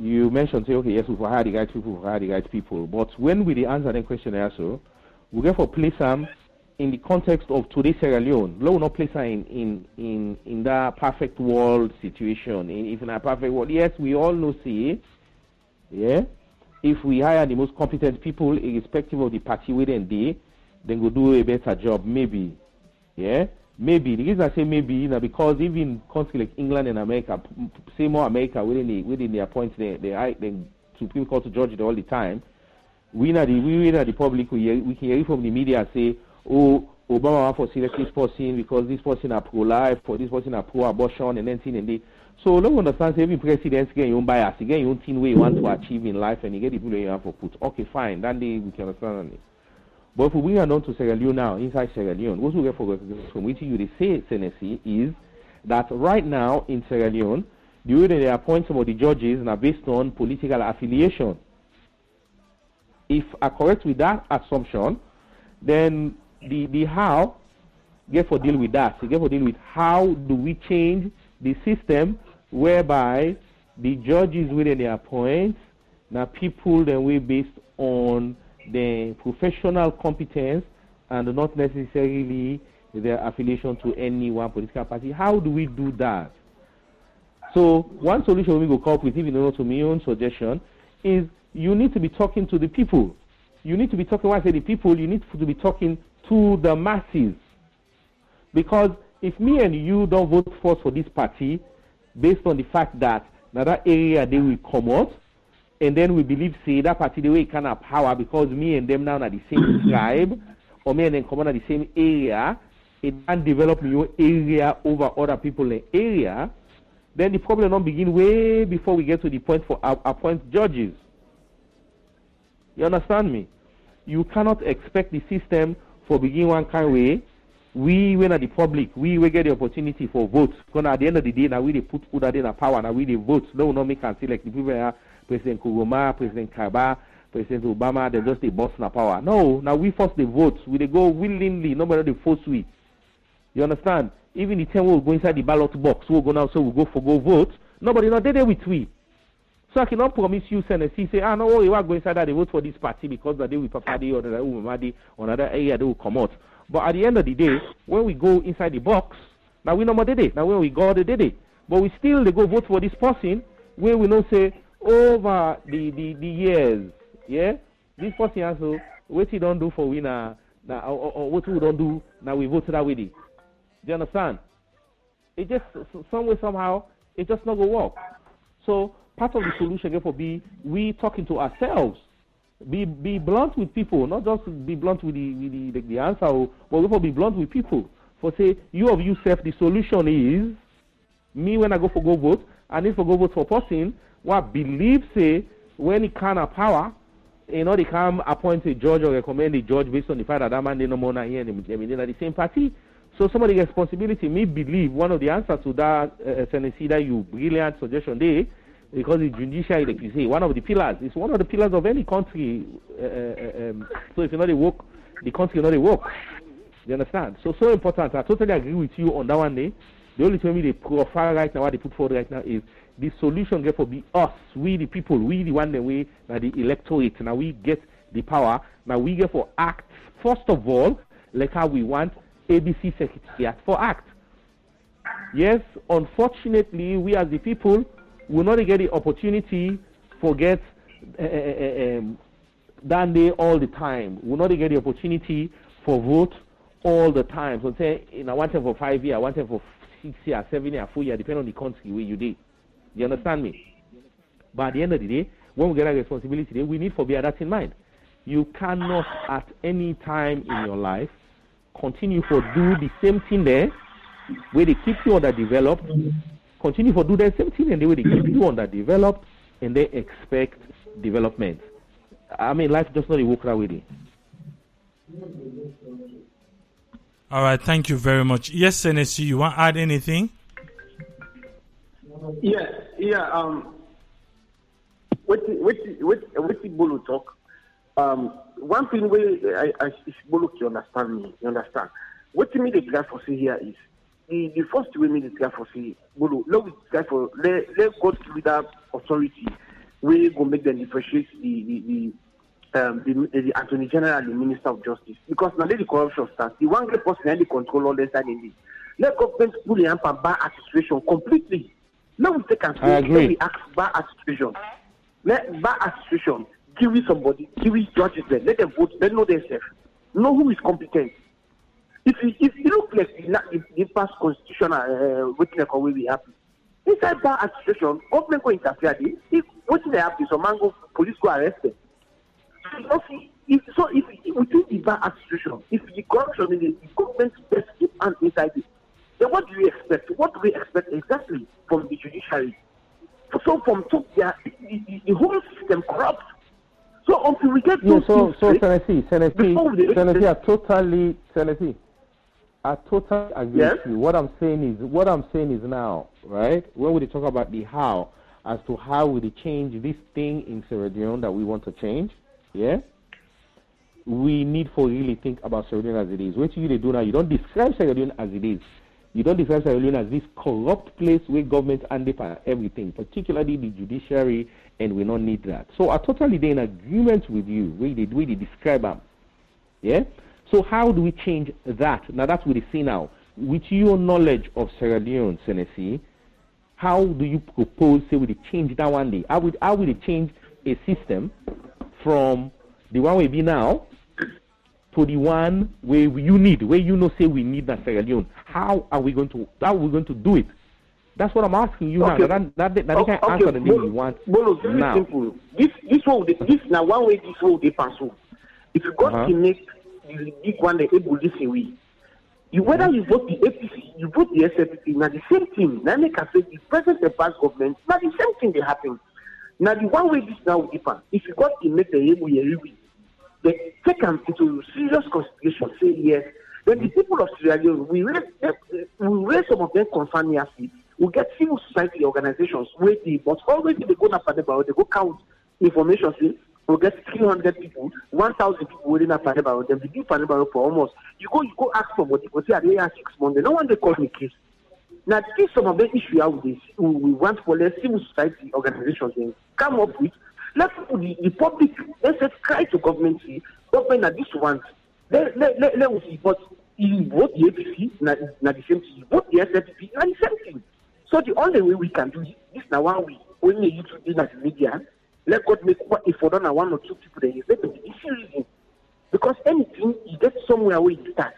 you mentioned, say, okay, yes, we hire the right people, but when we answer that question also, we get for place them in the context of today's Sierra Leone. We will not place her in that perfect world situation. If in a perfect world, yes, we all know, see, yeah, if we hire the most competent people, irrespective of the party within they, then go do a better job, maybe, yeah, maybe. The reason I say maybe, you know, because even countries like England and America, say more America within the appoint the Supreme Court to judge it all the time. We in the public, we can hear from the media say, oh, Obama want for select this person because this person are pro-life, for this person are pro-abortion, and then thing and that. So don't understand, every president get your own bias, you get your own thing where you want to achieve in life, and you get the people you have to put. Okay, fine, then we can understand it. But if we bring it down to Sierra Leone now, inside Sierra Leone, what we get from which you say, Tennessee, is that right now in Sierra Leone, the way that they appoint some of the judges are based on political affiliation. If I correct with that assumption, then the how get for deal with that. So get for deal with how do we change the system whereby the judges when they appoint now people that we based on the professional competence and not necessarily their affiliation to any one political party. How do we do that? So one solution we go come up with, even though to my own suggestion, is you need to be talking to the people. You need to be talking, when I say the people, you need to be talking to the masses. Because if me and you don't vote first for this party, based on the fact that now that area they will come out, and then we believe, say, that party the way it can have power because me and them now are the same tribe, or me and them come on at the same area, it can develop new area over other people in the area, then the problem don't begin way before we get to the point for appoint judges. You understand me? You cannot expect the system for begin one kind of way. We, when at the public, we will get the opportunity for votes. Because at the end of the day, now we they put Uda in power, now we they vote. No, no, make can select the people are President Kugoma, President Kaba, President Obama, they just they boss in power. No, now we force the votes. We they go willingly, nobody they force we. You understand? Even the time we'll go inside the ballot box, we'll go now, so we'll go for go vote. Nobody not there with we. So I cannot promise you, Tennessee, say, no, we are going inside that they vote for this party because the day we Papadi or the Umamadi or another area they will come out. But at the end of the day, when we go inside the box, now we know what they did. Now when we go, they did it. But we still they go vote for this person where we know say over the years, yeah, this person also what he don't do for we now or what we don't do now we vote that way. Do you understand? It just some way somehow it just not go work. So part of the solution therefore be we talking to ourselves. Be blunt with people, not just be blunt with the answer, but therefore be blunt with people. For say you of yourself, the solution is me when I go vote, I need to go vote for a person what believe say when he can have power, you know they can appoint a judge or recommend a judge based on the fact that that man they no more here and they're the same party. So somebody responsibility, me believe one of the answers to that Tennessee that you brilliant suggestion there. Because the judicial, like you say, one of the pillars. It's one of the pillars of any country. So if you're not a work, the country not a work. You understand? So important. I totally agree with you on that one day. The only thing they profile right now, what they put forward right now is the solution therefore be us, we the people, we the one that we, now the electorate. Now we get the power. Now we get for act, first of all, like how we want ABC secretariat for act. Yes, unfortunately, we as the people will not get the opportunity forget that day all the time. We will not get the opportunity for vote all the time. So say, I want them for 5 years, I want them for 6 years, 7 years, 4 years, depending on the country where you did. You understand me? But at the end of the day, when we get a responsibility, we need to bear that in mind. You cannot at any time in your life continue to do the same thing there, where they keep you underdeveloped, continue to do the same thing and the way they keep you underdeveloped, and they expect development. I mean, life does not work that way. All right, thank you very much. Yes, NSU, you want to add anything? Yeah. What the Bolo talk? One thing where I Bolo to understand me. You understand? What me the try for say here is the first way me the try for say Bolo. Let go through that authority. We go make them differentiate the Attorney General and the Minister of Justice, because now the corruption starts. The one great person and the control all the time in this. Let government pull the hamper bar administration completely. Now we take and we ask bar administration. Let bar administration give me somebody, give me judges there. Let them vote. They know themselves. Know who is competent. If you look like the past constitutional waiting we happy. Inside bar administration, government go interfere. What they happen? Some man go police go arrest them. So if within the bar administration, if the corruption in the government just keep and inside it, then what do you expect? What do we expect exactly from the judiciary? So from top there, the whole system corrupt. So until we get Tennessee, I totally agree with you. What I'm saying is now, right? When we talk about the how, as to how we change this thing in Sierra Leone that we want to change, yeah, we need to really think about Sierra Leone as it is. What you do now, you don't describe Sierra Leone as it is. You don't describe Sierra Leone as this corrupt place where government hand up everything, particularly the judiciary, and we don't need that. So I totally in agreement with you where they describe them. Yeah? So how do we change that? Now that's what we see now. With your knowledge of Sierra Leone, Tennessee, how do you propose, say, we change that one day? How would they change a system from the one we be now to the one where you need, where you know say we need that Sierra Leone? How are we going to do it? That's what I'm asking you now. That they can answer the name you want. Bolo, very simple. This now one way this will they pass through. If you got to make the big one the able this way, whether you vote the APC, you vote the SFP, now the same thing. Now they can say the present and past government, now the same thing they happen. Now the one way this now will differ. If you got to make the able they take them into serious consideration, say yes. Then the people of Sierra Leone, we raise some of them concerning us. We get civil society organizations where but always they go up about, they go count information. See, we get 300 people, 1,000 people within a about them. They do about for almost. You go ask somebody, go say, are they 6 months? No one they call me case. Now, this some of the issue out this. We want for the civil society organizations and come up with. Let the public, let's say, cry to government, see, government at this one. Let see, but you vote the APC, not the same thing. You vote the SFP, not the same thing. So the only way we can do this now one week, only you to do the media, let God make what if for done 1 or 2 people there, let them be reason. Because anything you get somewhere where you start.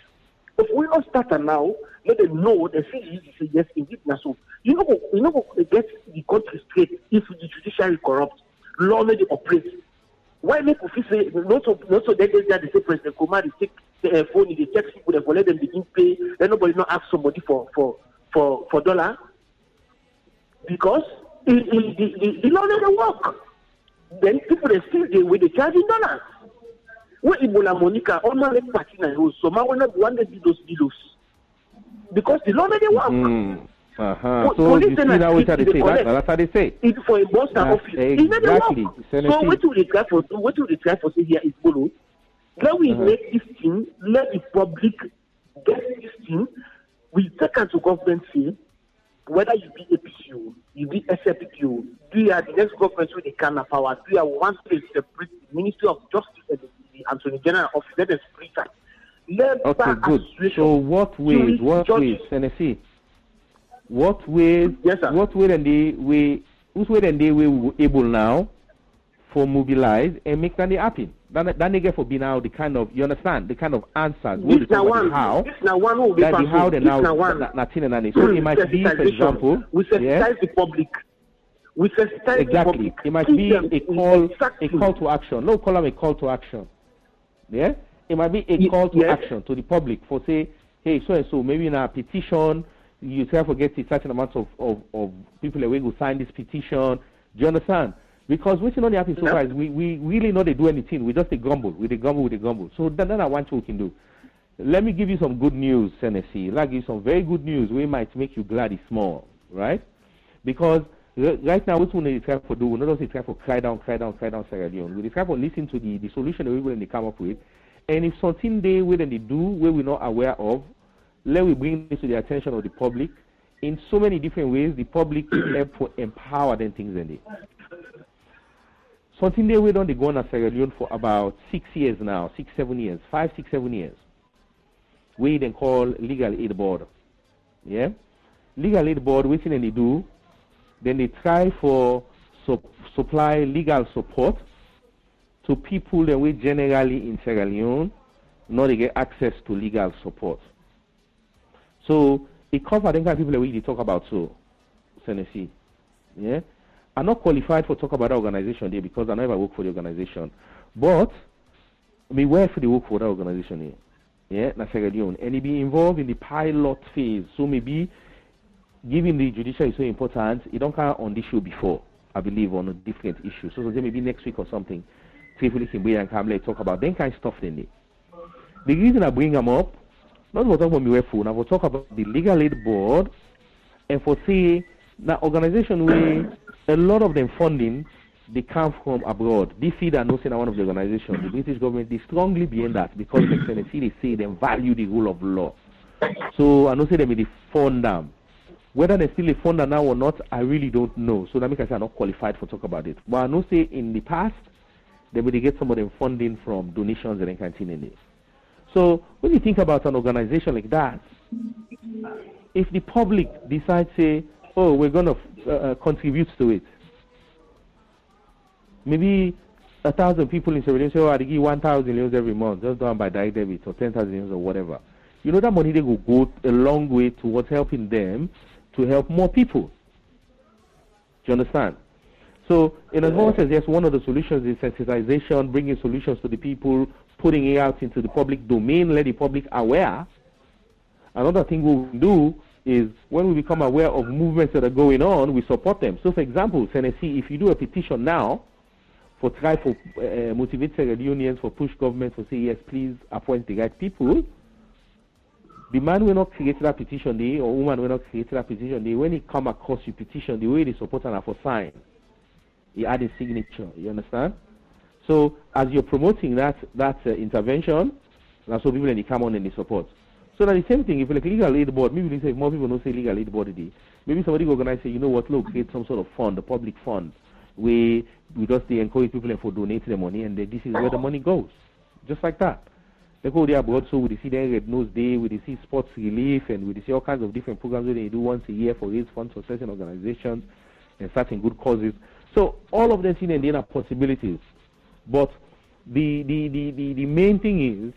If we don't start now, let them know they feel easy say yes, indeed now so. You know get the country straight if the judiciary corrupt, law may operate. Why make we say not so they say President Kumar they take the phone, they text people, they let them begin pay, then nobody not ask somebody for dollar. Because the law doesn't work. Then people they still they charge in dollars. When Ebola Monica only make party na use, so man will not want to do those deals. Because the law doesn't work. So you see that what they say, that's how they say. It's for a boss office. Exactly. So what do they try for say here is Bolo. Let we make this thing, let the public get this thing. We take into government say, whether you be APCU, you be SFPU, do you have the next government with the kind of power, do you have one place separate the Ministry of Justice and the Attorney General office, let them split that. Okay, good. So what ways, Tennessee? What ways, yes, sir. what way then whose way then they were able now for mobilize and make that happen? Then they get for be now the kind of, you understand, the kind of answers. This now one how will be that the how they now nothing and anything. So it might be, for example, we sensitize the public. We sensitize the public. It might be a call to action. No, call them a call to action. Yeah? It might be a call to action to the public for say, hey, so and so, maybe in a petition, you try to get a certain amount of people that will sign this petition. Do you understand? Because what's not happening so far is we really not they do anything. We just grumble. We grumble. So then I want what we can do. Let me give you some good news, Tennessee. I'll give you some very good news. We might make you glad it's small, right? Because right now, what we try to do, we not just try to cry down Sierra Leone. We try to listen to the solution that we will come up with. And if something they will and they do where we're not aware of, let we bring this to the attention of the public in so many different ways. The public help to empower them things in it. Something they we done they go on Sierra Leone for about 6 years now, 6, 7 years, 5, 6, 7 years. We then call Legal Aid Board. Yeah? Legal Aid Board, what thing they do, then they try for supply legal support to people that we generally in Sierra Leone not they get access to legal support. So it covers the kind of people that we talk about so Tennessee. Yeah? I'm not qualified for talk about the organization there because I never work for the organization. But me where for the work for the organization here. Yeah, na Sierra Leone. And it be involved in the pilot phase. So maybe given the judicial is so important, it don't come on this show before, I believe, on a different issue. So maybe next week or something, Faithfully can bring and come let's talk about that kind of stuff then. The reason I bring them up, not for talk about me phone, I will talk about the Legal Aid Board and for say that organization where a lot of them funding they come from abroad. This see that no say one of the organizations, the British government, they strongly behind that because the Tennessee they say they value the rule of law. So I know say they may fund them. Whether they still fund them now or not, I really don't know. So that makes I say I'm not qualified for talk about it. But I know say in the past they may get some of them funding from donations and canteen. So when you think about an organization like that, if the public decides say, oh, we're going to contribute to it, maybe 1,000 people in Sierra Leone say, oh, I give 1,000 leones every month, just done by direct debit, or 10,000 leones or whatever. You know that money they will go a long way towards helping them to help more people. Do you understand? So in as much as yes, one of the solutions is sensitization, bringing solutions to the people, putting it out into the public domain, let the public aware. Another thing we will do is when we become aware of movements that are going on, we support them. So for example, Tennessee, if you do a petition now for try for motivate Sierra Leoneans for push government for say yes, please appoint the right people, the man will not create that petition day or woman will not create that petition day. When he come across your petition, the way they support and for sign, he add a signature. You understand? So as you're promoting that intervention, that's what people they come on and they support. So now the same thing, if like Legal Aid Board, maybe they say more people don't say Legal Aid Board today. Maybe somebody organize say, you know what, look, create some sort of fund, a public fund, where we just they encourage people for donating the money and this is where the money goes. Just like that. They go there abroad, so we see their Red Nose Day, we see sports relief, and we see all kinds of different programs that they do once a year for raise funds for certain organizations and certain good causes. So all of them see and there are possibilities. But the main thing is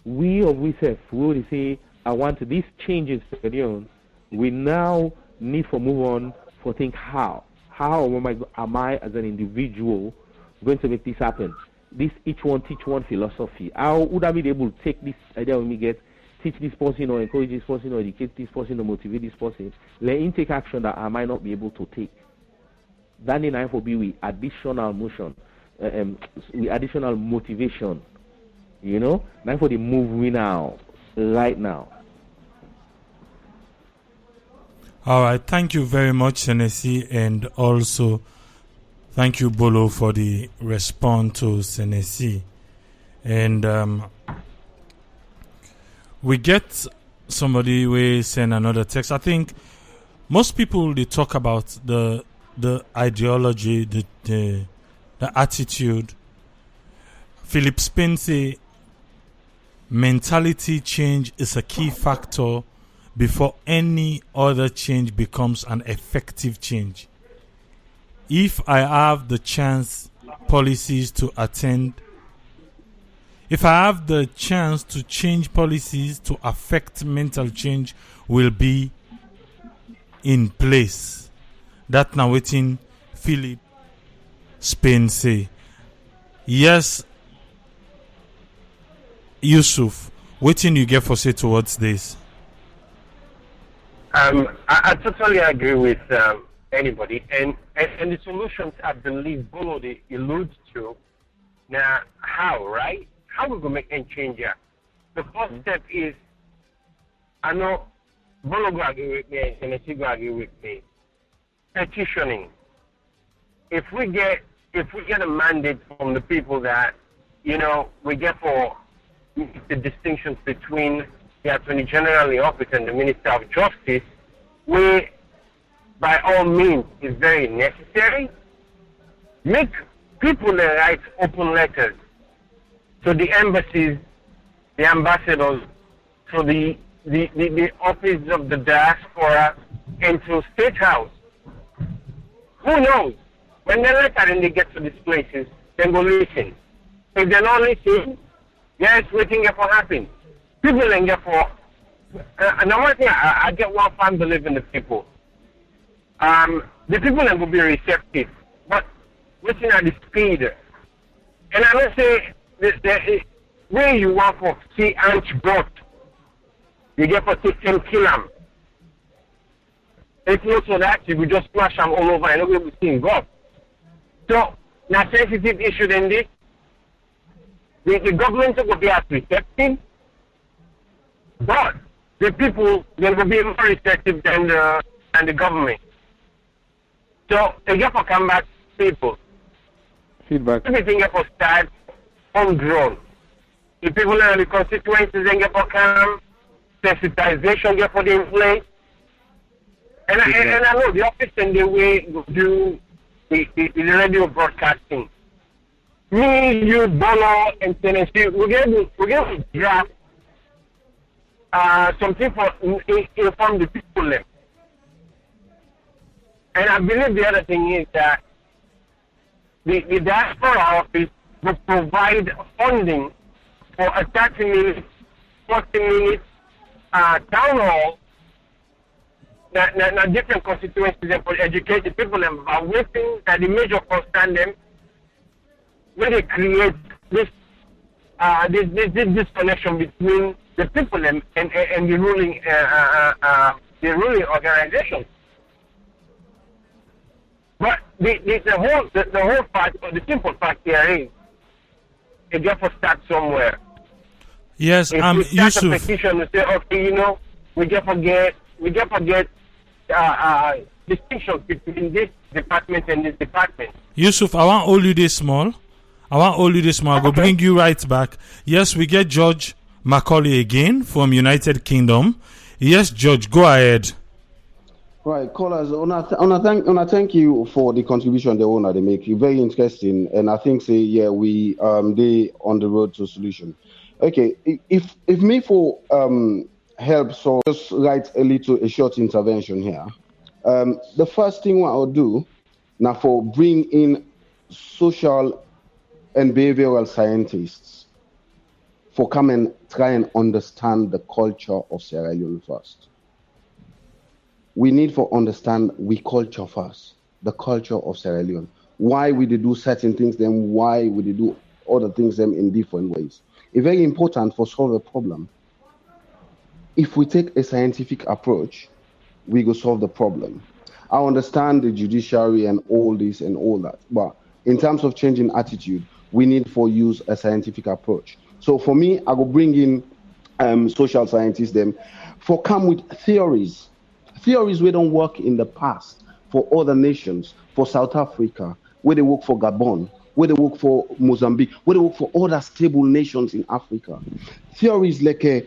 we will say, I want these changes to be on. We now need to move on for think how am I as an individual going to make this happen? This each one teach one philosophy. How would I be able to take this idea when we get teach this person or encourage this person or educate this person or motivate this person? Let him take action that I might not be able to take. That in I for be with additional motion, with additional motivation. You know, now for the move we now, right now. All right, thank you very much, Tennessee, and also thank you, Bolo, for the response to Tennessee. And we get somebody will send another text. I think most people they talk about the ideology, the attitude. Philip Spencer mentality change is a key factor before any other change becomes an effective change. If I have the chance policies to attend, if I have the chance to change policies to affect mental change will be in place. That now waiting Philip Spain say. Yes, Yusuf, waiting you get for say towards this. I totally agree with anybody, and the solutions I believe Bolo alludes to. Now, how, right? How we gonna make any change here? The first step is, I know Bolo go agree with me, and Tennessee go agree with me. Petitioning. If we get a mandate from the people that, we get for the distinctions between the Attorney General in office and the Minister of Justice, we, by all means, is very necessary. Make people write open letters to the embassies, the ambassadors, to the office of the diaspora, and to State House. Who knows? When they letter and they get to these places, they go listen. If they don't listen, yes, waiting for happen. People ain't get for. And one thing, I get one fan believe in the people. The people ain't gonna be receptive, but listen at the speed. And I don't say where you want for see ant brought, you get for take them kill them. It's not so that you will just smash them all over and nobody will see God. So, now sensitive issue than this. The government will be as receptive, but the people they will be more receptive than the government. So they get for come back people. Feedback. Everything get for start homegrown. The people in the constituencies they get for come, sensitization get for the in place. And I know the office and the way do the radio broadcasting. Me, you, Bolo, and Tennessee, we're going to draft something for inform the people. And I believe the other thing is that the diaspora office will provide funding for a 30 minutes, 40 minutes town hall, na different constituencies and for educate the people about waiting that the major concern them when they create this disconnection between the people and the ruling organization. But the whole fact, or the simple fact here is, you get to start somewhere. Yes, Yusuf. Yusuf. A petition to say, okay, we get forget distinctions between this department and this department. Yusuf, I want all you this small. I go bring you right back. Yes, we get George Macaulay again from United Kingdom. Yes, George, go ahead. Right, callers, I thank you for the contribution they make. Very interesting, and I think we they on the road to solution. Okay, if me for help, so just write a short intervention here. The first thing what I'll do now for bring in social and behavioral scientists for come and try and understand the culture of Sierra Leone first. We need to understand we culture first, the culture of Sierra Leone. Why we do certain things, then why we do other things them in different ways. It's very important for solve a problem. If we take a scientific approach, we go solve the problem. I understand the judiciary and all this and all that, but in terms of changing attitude, we need to use a scientific approach. So for me, I will bring in social scientists them for come with theories. Theories we don't work in the past for other nations, for South Africa, where they work for Gabon, where they work for Mozambique, where they work for other stable nations in Africa. Theories like a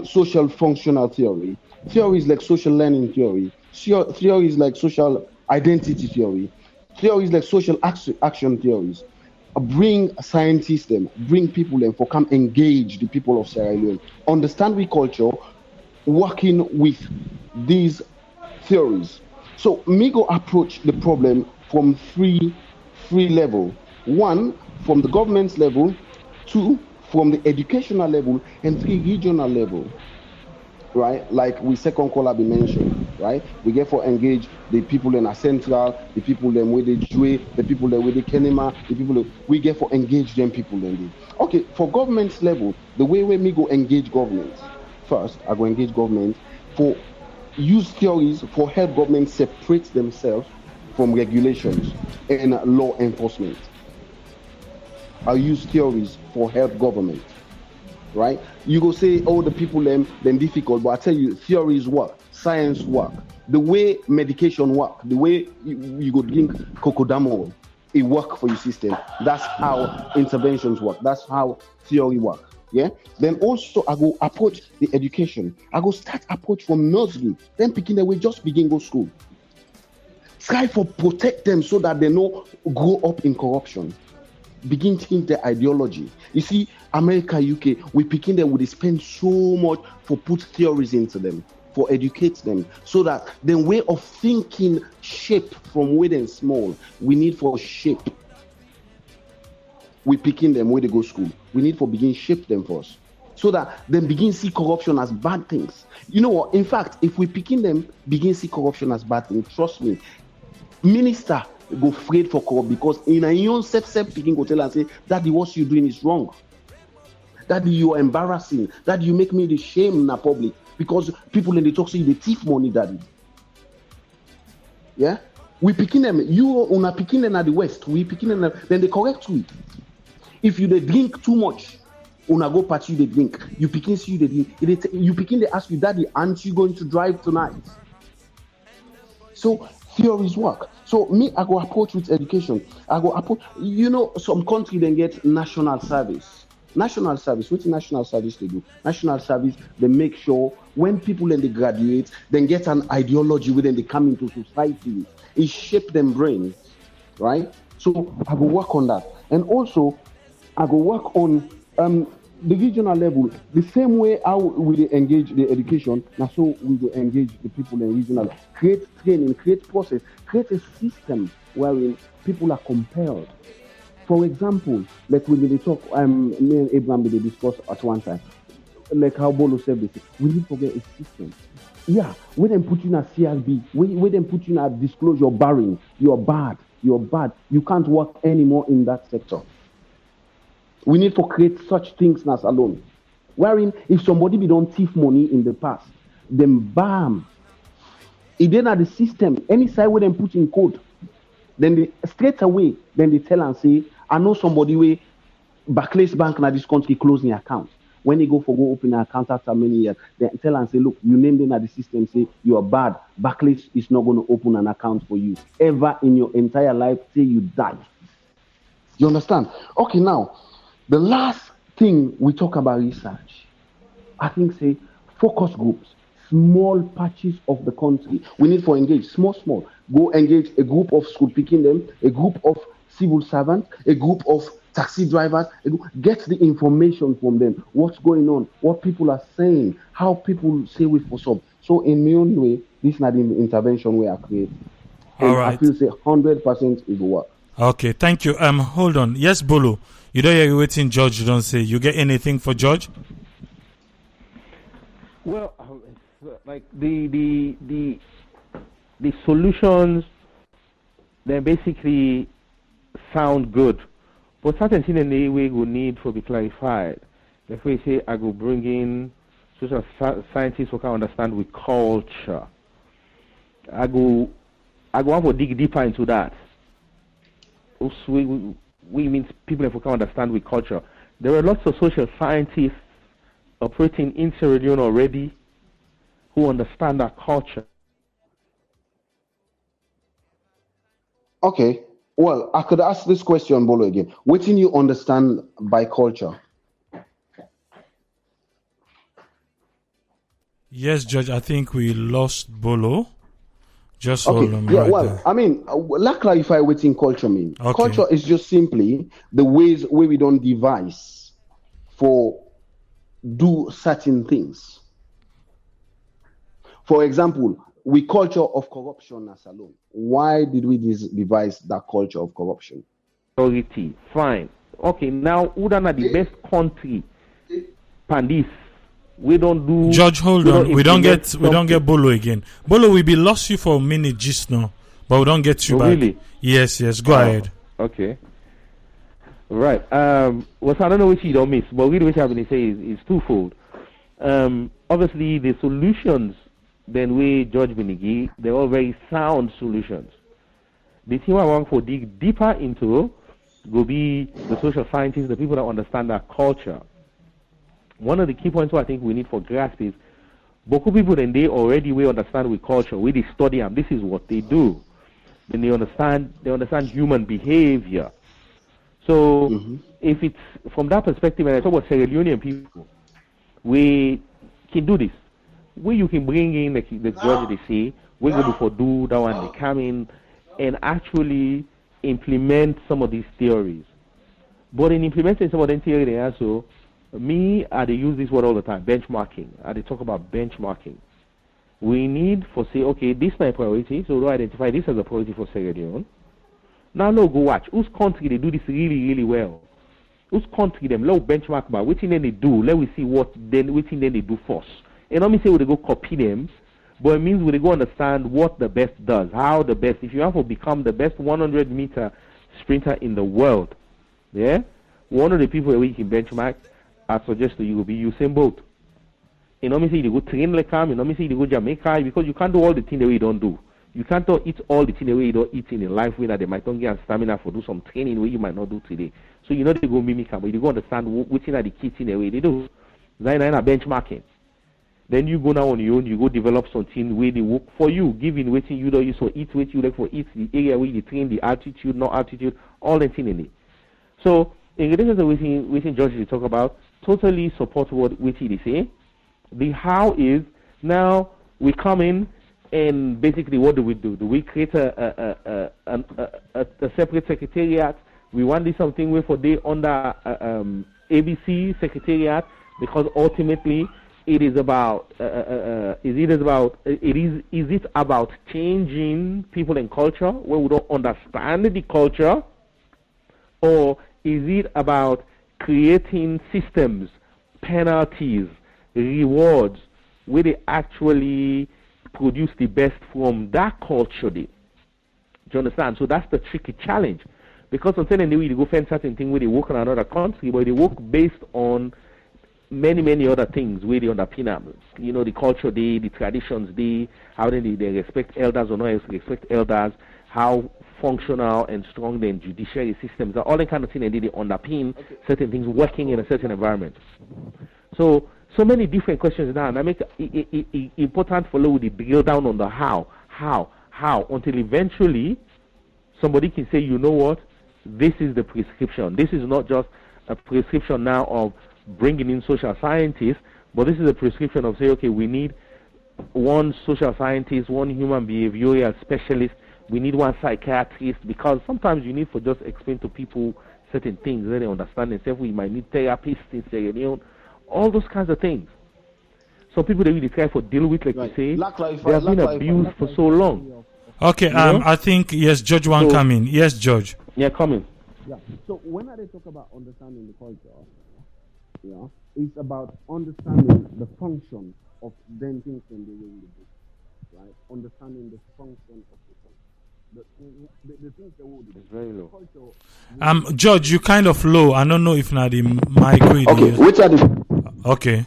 social functional theory, theories like social learning theory, theories like social identity theory, theories like social action theories. bring scientists them, bring people them for come engage the people of Sierra Leone, understand we culture, working with these theories. So me go approach the problem from three level. One, from the government's level. Two, from the educational level. And three, regional level. Right, like we second caller be mentioned, right? We get for engage the people in our central, the people them with the Jue, the people them with the Kenema, the people we get for engage them people then. Okay, for government's level, the way me go engage governments. First, I go engage government for use theories for help government separate themselves from regulations and law enforcement. I use theories for help government. Right? You go say, oh, the people them difficult, but I tell you, theories work, science work. The way medication work, the way you go drink cocodamol, it work for your system. That's how interventions work. That's how theory work. Yeah. Then also I go approach the education. I go start approach from nursery. Then picking the way, just begin go school. Try for protect them so that they don't grow up in corruption. Begin thinking their ideology. You see, America, UK, we picking them, we spend so much for put theories into them, for educate them, so that the way of thinking shape from where they're small. We need for shape. We picking them where they go school. We need for begin shape them first, so that they begin see corruption as bad things. You know what? In fact, if we picking them begin see corruption as bad things, trust me, minister go afraid for corrupt because in a own self picking go tell and say, Daddy, what you doing is wrong. Daddy, you are embarrassing. Daddy, you make me the shame in the public because people in the talk say they thief money, Daddy. Yeah, we picking them. You are picking them at the west. We picking them. Then they correct we. If you they drink too much, una go party they drink. You picking see you they drink. You picking they ask you, Daddy, aren't you going to drive tonight? So theories work. So me, I go approach with education. I go approach. You know, some country then get national service. National service. What's national service they do? National service, they make sure when people then they graduate, then get an ideology within they come into society. It shape them brains, right? So I go work on that. And also, I go work on the regional level. The same way how we engage the education, now so we will engage the people in regional. Create training, create process, create a system wherein people are compelled. For example, like when they talk, me and Abraham they discuss at one time, like how Bolo said this, we need to get a system. Yeah, when they put you in a CRB, when they put you in a disclosure barring, you're bad, you can't work anymore in that sector. We need to create such things as alone. Wherein, if somebody be done thief money in the past, then bam, it then at the system, any side where they put in code, then they straight away, then they tell and say, I know somebody where Barclays Bank in this country closing account. When they go open an account after many years, they tell and say, look, you named them at the system, say you are bad. Barclays is not going to open an account for you ever in your entire life till you die. You understand? Okay, now, the last thing we talk about research, I think, say, focus groups, small patches of the country. We need to engage, small. Go engage a group of school picking them, a group of civil servants, a group of taxi drivers, get the information from them, what's going on, what people are saying, how people say with for some. So in my own way, this is not the intervention we are creating. And right. I feel say 100% it will work. Okay, thank you. Hold on. Yes, Bolo. You don't hear waiting George don't say. You get anything for George? Well, like the solutions, they basically sound good, but certain things in the way will need to be clarified. If we say I go bring in social scientists who can understand with culture, I go want to dig deeper into that. Also, we means people who can understand with culture. There are lots of social scientists operating in Sierra Leone already who understand our culture. Okay. Well, I could ask this question, Bolo, again. What do you understand by culture? Yes, Judge, I think we lost Bolo. Just hold on. Yeah, right well, there. I mean, let's clarify what in culture mean. Okay. Culture is just simply the ways where we don't devise for do certain things. For example, we culture of corruption as alone. Why did we devise that culture of corruption? Authority, fine. Okay, now Udana the best country. Pandis, we don't do. Judge, hold on. We don't get Bolo again. Bolo, we be lost you for a minute just now, but we don't get you back. Really? Yes. Go ahead. Okay. Right. Well, so I don't know which you don't miss, but really, which I'm going to say is twofold. Obviously, the solutions then we Judge Benigi, they're all very sound solutions. The thing I want to dig deeper into will be the social scientists, the people that understand our culture. One of the key points I think we need for grasp is Boku people then they already we understand with culture, we they study them, this is what they do. Then they understand human behavior. So if it's from that perspective, and I talk about Sierra Leonean people, we can do this. Where you can bring in the judge they say, we're going to do that one, they come in and actually implement some of these theories. But in implementing some of them theories, they also, I use this word all the time, benchmarking. They talk about benchmarking. We need for say, okay, this is my priority, so we'll identify this as a priority for Sierra Leone. Now, no, go watch. Whose country they do this really, really well? Whose country them? Let's benchmark about which thing they do. Let me see which thing they do first. And let me say we go copy them, but it means we go understand what the best does, how the best. If you have to become the best 100-meter sprinter in the world, yeah, one of the people that we can benchmark, I suggest to you will be Usain Bolt. You know me say you go train like him, you know me say you go Jamaica, because you can't do all the things the way you don't do. You can't eat all the things the way you don't eat in a life where they might not get stamina for do some training where you might not do today. So you know they go mimic them, but you go understand which thing are the key thing the way they do. Then benchmarking. Then you go now on your own, you go develop something where they work for you, giving waiting you don't use for eat, what you like for eat, the area where you train, the altitude, no altitude, all that thing in it. So in relation to waiting George they talk about, totally support what waiting they say. The how is now we come in and basically what do? Do we create a separate secretariat? We want this something where for they under ABC secretariat, because ultimately it is about is it about changing people and culture where we don't understand the culture, or is it about creating systems, penalties, rewards where they actually produce the best from that culture? Do you understand? So that's the tricky challenge, because until then they go find certain things where they work on another country, but they work based on many other things where they underpin them. You know, the culture, the traditions, how they respect elders or not respect elders, how functional and strong the judiciary systems are, all that kind of thing, and they underpin certain things working in a certain environment. So many different questions now, and I make it important for you to drill down on the how, until eventually somebody can say, you know what, this is the prescription. This is not just a prescription now of bringing in social scientists, but this is a prescription of say, okay, we need one social scientist, one human behavioral specialist, we need one psychiatrist, because sometimes you need for just explain to people certain things that they understand themselves. We might need therapists in Sierra Leone, all those kinds of things. Some people that we try for deal with, like you say, they have been abused for so long. Okay, I think yes, Judge one coming. Yes, Judge. Yeah, coming. Yeah. So when they talk about understanding the culture, it's about understanding the function of them things when they were in the book, right? Understanding the function of the things they would do. It's very low. Culture, Judge, you kind of low. I don't know if not the mic. Okay, which are the? Okay.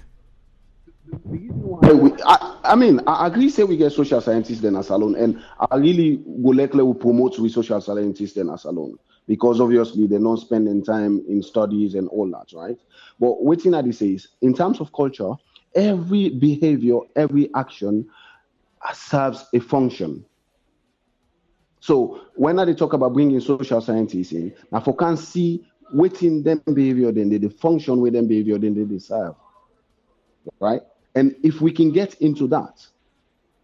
The reason why I agree. Say we get social scientists then as alone, and I really would like to promote with social scientists then as alone, because obviously they're not spending time in studies and all that, right? But what thing I say is, in terms of culture, every behavior, every action serves a function. So when they talk about bringing social scientists in, now for can see within them behavior, then they function with them behavior, then they serve, right? And if we can get into that,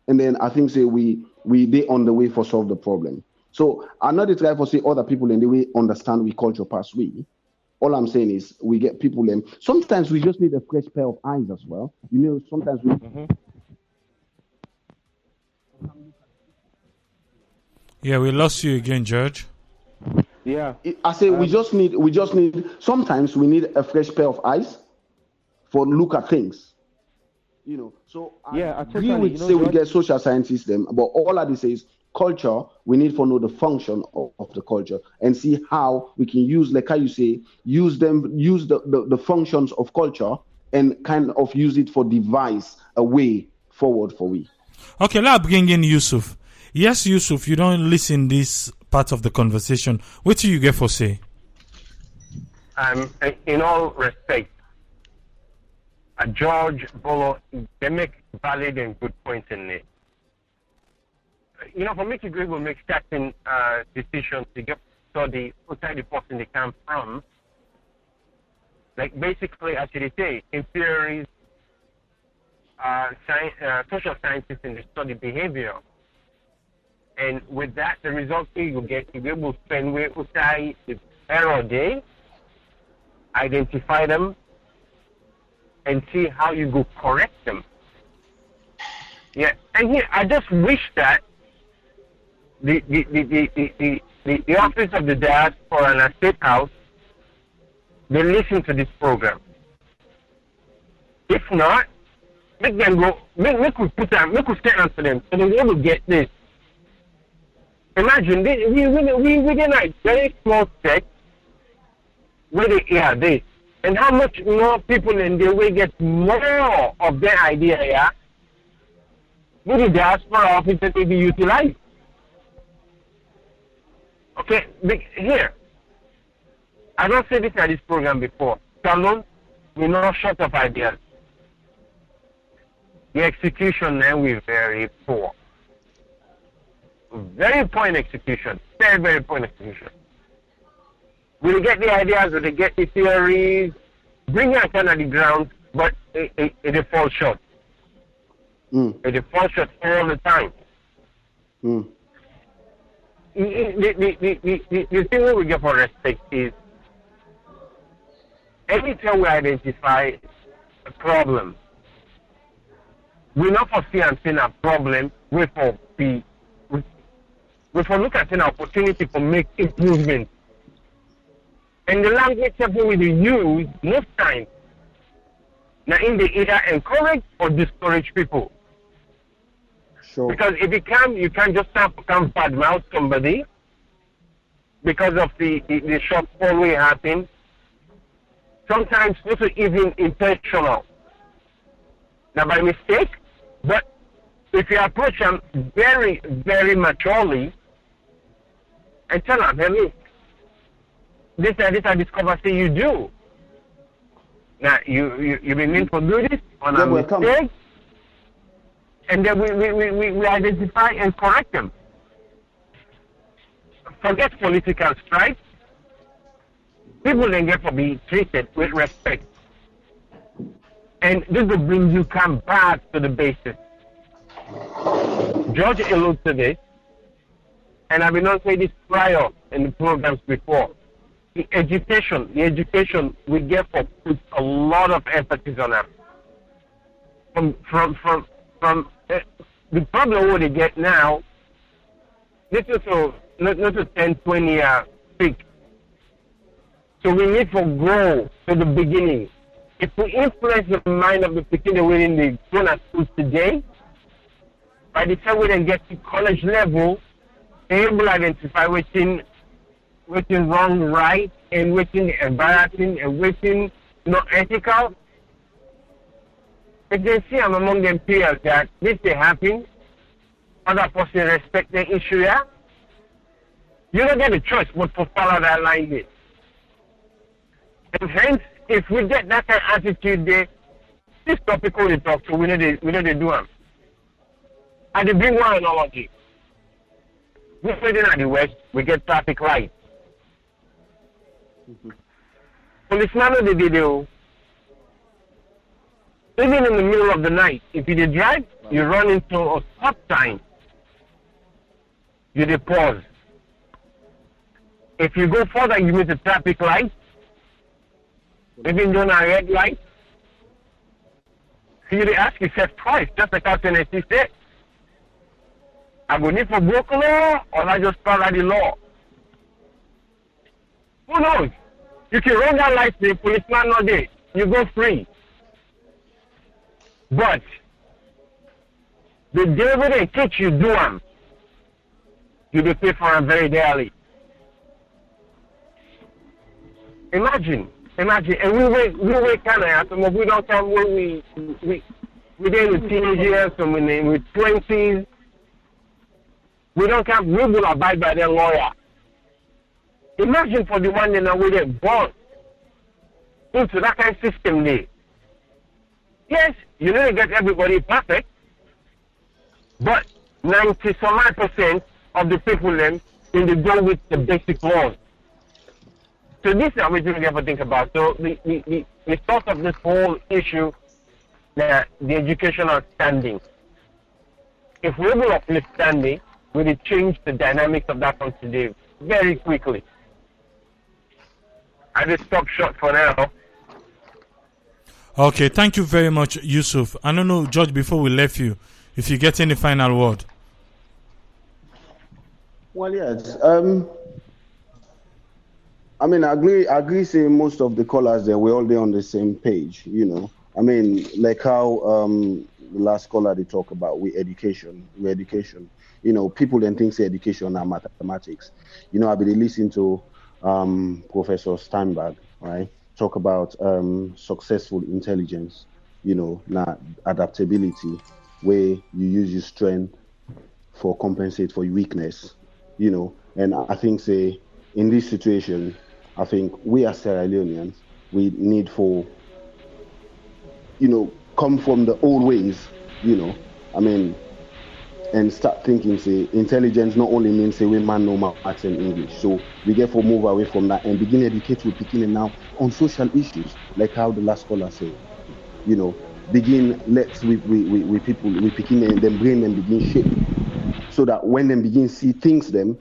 and then I think say we they on the way for solve the problem. So I'm not try for say other people in the way understand we culture pass we. All I'm saying is we get people in. Sometimes we just need a fresh pair of eyes as well. You know, sometimes we. Yeah, we lost you again, George. Yeah. I say we just need. Sometimes we need a fresh pair of eyes for look at things. You know, so I agree with say we get social scientists them, but all I say is culture. We need to know the function of the culture and see how we can use, like how you say, use the functions of culture and kind of use it for devise a way forward for we. Okay, let's bring in Yusuf. Yes, Yusuf, you don't listen this part of the conversation. What do you get for say? In all respect, George, Bolo, they make valid and good points in it. You know, for me to be able to make certain decisions to get study outside the person they come from, like basically, as you say, in theories, social scientists and they study behavior. And with that, the result you get to be able to spend way outside the error day, identify them, and see how you go correct them. Yeah, and here I just wish that the office of the diaspora and the state house, they listen to this program. If not, make them go. Make we put them. Make we stand on to them so they'll be able to get this. Imagine this, we within a very small sect where they hear this, and how much more people in the way get more of their idea here. With the diaspora office that they be utilized. Okay, here. I don't say this at this program before. Salon, we're not short of ideas. The execution now we're very poor. Very poor in execution. Very, very poor in execution. We'll get the ideas, we'll get the theories, bring it on the ground, but it falls short. It falls short all the time. The thing we get for respect is anytime we identify a problem, we not foresee and see a problem, we for look at an opportunity to make improvements. And the language that we will use most times, now in the either encourage or discourage people. Sure. Because if you can't just come badmouth somebody because of the shortfall we happen. Sometimes not even intentional. Now by mistake, but if you approach them very, very maturely and tell them, hey, look, this I discover say you do. Now you been meant to do this on a mistake, and then we identify and correct them. Forget political strife. People then get to be treated with respect. And this will bring you come back to the basics. George alluded to this, and I've been not saying this prior in the programs before. The education we get for puts a lot of emphasis on that. From the problem what they get now, this is not a 10, 20 year peak. So we need to grow to the beginning. If we influence the mind of the people within the grown-up schools today, by the time we then get to college level, they're able to identify what's wrong, right, and what's embarrassing, and what's not ethical. If they see among them peers that this they happen, other person respect the issue, yeah, you don't get a choice but to follow that line there. And hence, if we get that kind of attitude there, this topic we talk to, we know they do them. And they bring one analogy. We're sitting at the west, we get traffic lights. Policeman of the video, Even in the middle of the night, if you dey drive, you run into a stop sign. You dey pause. If you go further, you miss a traffic light. Even though a red light. So you dey ask yourself twice, just like how Tennessee said. I go need for broke law, or I just follow the law. Who knows? You can run that light, the policeman not there. You go free. But the day when they teach you do them, you will pay for them very dearly. Imagine, and we wait kind of, some of we don't come when we there with teenagers, some with 20s. We don't come, we will abide by their lawyer. Imagine for the one that we get born into that kind of system there. Yes, you don't get everybody perfect, but 90% of the people then they go with the basic laws. So this is what we have to think about. So the thought of this whole issue, the educational standing. If we will uplift standing, we will change the dynamics of that country very quickly. I just stop short for now. Okay, thank you very much, Yusuf. I don't know, George, before we left you, if you get any final word. Well, yes. I mean, I agree saying most of the callers there, we're all there on the same page, you know. I mean, like how the last caller they talk about education. You know, people then think say education are mathematics. You know, I've been listening to Professor Steinberg, right? Talk about successful intelligence, you know, not adaptability, where you use your strength for compensate for your weakness, you know. And I think say in this situation, I think we as Sierra Leoneans, we need for, you know, come from the old ways, you know. I mean, and start thinking, say, intelligence not only means, say, we man know maths and English. So we get to move away from that and begin educate with beginning now on social issues, like how the last caller said. You know, begin, let's, we people, we begin and then brain them begin shape. So that when they begin see things them,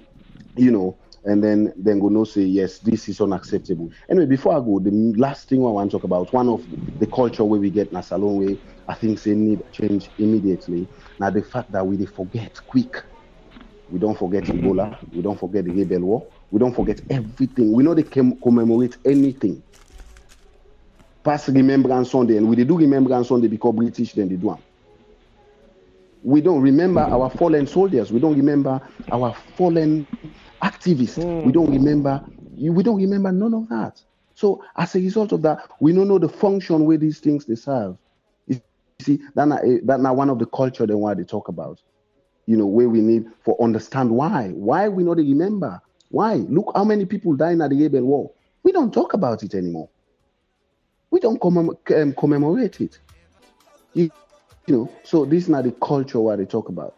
you know, and then go no say, yes, this is unacceptable. Anyway, before I go, the last thing I want to talk about, one of the culture where we get in a salon way, I think they need change immediately. Now the fact that we forget quick. We don't forget Ebola. We don't forget the Rebel War. We don't forget everything. We know they can commemorate anything. Past Remembrance Sunday, and we do Remembrance Sunday because British then they do them. We don't remember our fallen soldiers. We don't remember our fallen activists. We don't remember none of that. So as a result of that, we don't know the function where these things they serve. You see, that's not one of the culture then why they talk about. You know, where we need for understand why we know they remember. Why? Look how many people died at the Rebel War. We don't talk about it anymore. We don't commemorate it. You know, so this is not the culture what they talk about.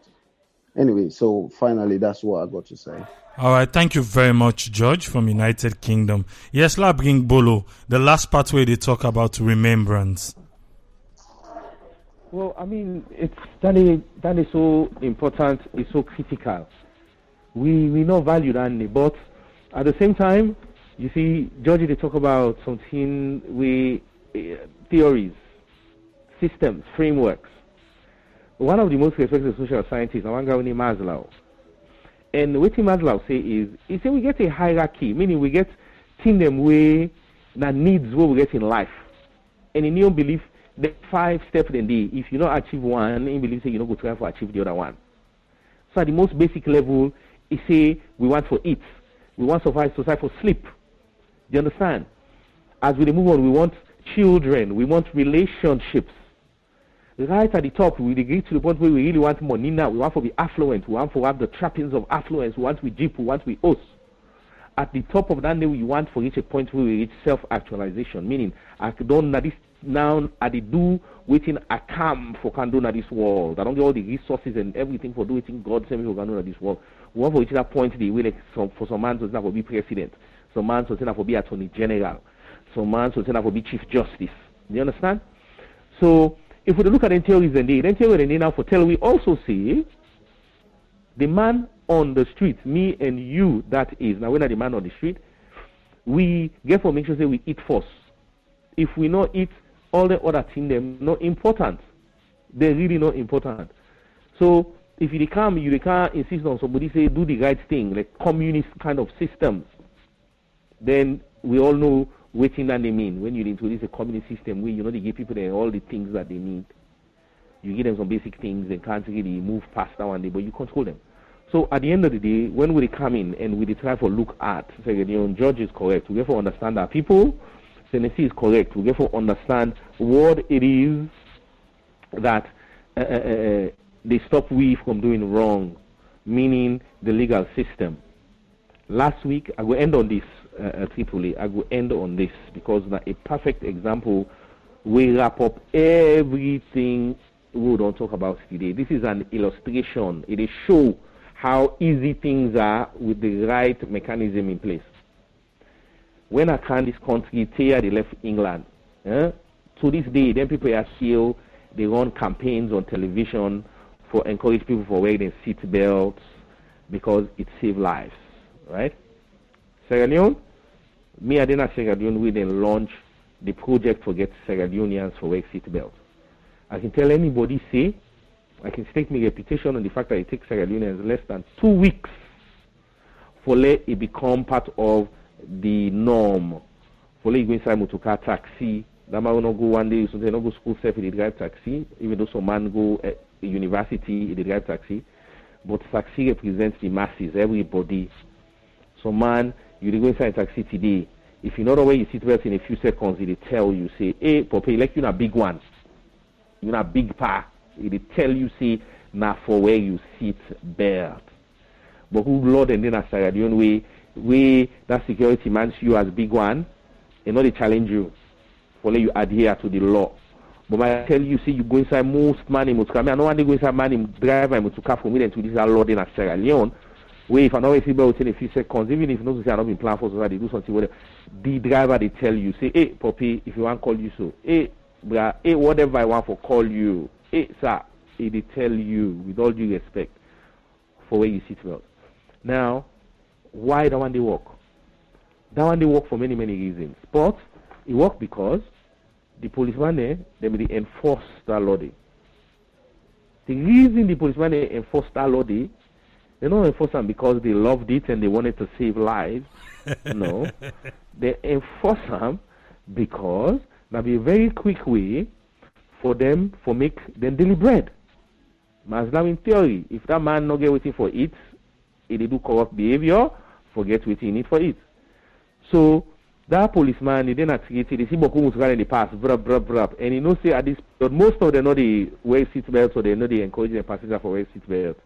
Anyway, so finally, that's what I got to say. All right, thank you very much, George, from United Kingdom. Yes, let's bring Bolo, the last part where they talk about remembrance. Well, I mean, that is so important, it's so critical. We know value that, but at the same time, you see, George, they talk about something theories, systems, frameworks. One of the most respected social scientists, Awangawini Maslow. And what Maslow say is, he say we get a hierarchy, meaning we get them way that needs what we get in life. And in your belief, the 5 steps in the if you don't achieve one, in belief say you don't go try to achieve the other one. So at the most basic level, he say we want for eat, we want to survive for sleep. Do you understand? As we move on, we want children, we want relationships. Right at the top, we get to the point where we really want money now. We want to be affluent. We want to have the trappings of affluence. We want to be jeep. We want to be us. At the top of that, we want to reach a point where we reach self-actualization. Meaning, I don't know this now. I do waiting. I come for can do this world. I don't get all the resources and everything for doing God send me for can do this world. We want to reach that point. They will like for some man to say for be president. Some man to say for be attorney general. Some man to say for be chief justice. Do you understand? So if we look at the theories and the theory and now for tell, we also see the man on the street, me and you, that is, now when are the man on the street, we get for make sure say we eat first. If we not eat, all the other things, they're not important. They're really not important. So if you can't insist on somebody say do the right thing, like communist kind of system, then we all know what thing that they mean. When you introduce a communist system where they give people all the things that they need. You give them some basic things, they can't really move past that one day, but you control them. So at the end of the day, when we come in and we try to look at, George is correct, we therefore understand our people, Tennessee is correct, we therefore understand what it is that they stop we from doing wrong, meaning the legal system. Last week, I will end on this, Tripoli, I will end on this, because a perfect example will wrap up everything we don't talk about today. This is an illustration, it is show how easy things are with the right mechanism in place. When I can this country tear they left England, to this day, then people are still, they run campaigns on television for encourage people for wearing their seat belts because it saves lives, right? Sierra Leone, me I didn't Sierra Leone, we then launch the project for get Sierra Leoneans for wearing seat belts. I can tell anybody say, I can stake my reputation on the fact that it takes Sierra Leoneans less than 2 weeks for let it become part of the norm. For let you go inside motor taxi, that man will not go one day, so they not go school safe, they drive taxi, even though some man go at university, they drive taxi. But taxi represents the masses, everybody. So man, you go inside taxi today, if you know the way you sit belt in a few seconds, they tell you, say, hey, Poppy, like you're not big one. You're not big pa. They tell you, say, now for where you sit belt. But who Lord and then a Sierra Leone way that security man see you as big one, and not they challenge you for let you adhere to the law. But I tell you, see, you go inside most man in Mutuka. I know when they go inside man in driver in Mutuka for me then to this law in Sierra Leone. Where if I know see within a few seconds, even if you know to say I'm not been planned for so they do something with the driver they tell you, say, hey, Poppy, if you want to call you so, hey, bruh, hey, whatever I want for call you. Hey, sir, they tell you, with all due respect, for where you sit belt. Now, why that one they work? That one they work for many, many reasons. But it work because the policeman they enforce that law. The reason the policeman enforce that law, they don't enforce them because they loved it and they wanted to save lives. No. They enforce them because that be a very quick way for them for make them daily bread. But now in theory, if that man not get waiting for it, if they do corrupt behavior, forget waiting it for it. So that policeman, he then activated, they see Boku Musgan in the past, and he knows say at this, but most of them know they wear seat belts, so they know they encourage the passenger for wear seat belts.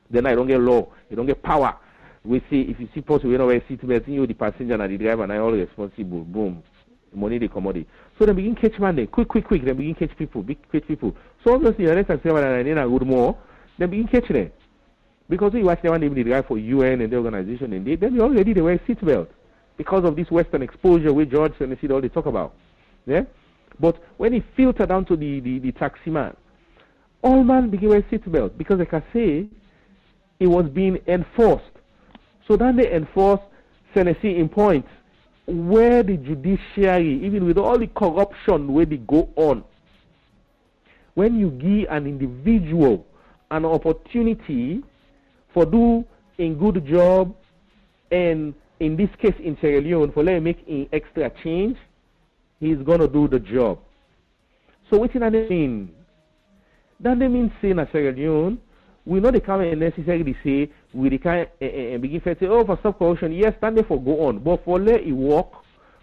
Then I don't get law, you don't get power. We say if you see person we don't wear seat belts, you the passenger and the driver and I all responsible. Boom. Money they commodity. So they begin catch man then quick. They begin catch people, catch people. So obviously the next time and then a good more, they begin catch them. Because when you watch them when they drive for UN and the organization and they already they wear seat belt. Because of this Western exposure with George and see all they talk about. Yeah? But when it filtered down to the taxi man, all man begin wear seat belt because like I say, it was being enforced. So then they enforce Tennessee in points where the judiciary, even with all the corruption where they go on, when you give an individual an opportunity for do a good job, and in this case in Sierra Leone, for let him make an extra change, he's going to do the job. So what does that mean? That means saying at Sierra Leone, we know they can't necessarily say, we can't begin to say, oh, for stop corruption, yes, stand there for go on. But for let it work,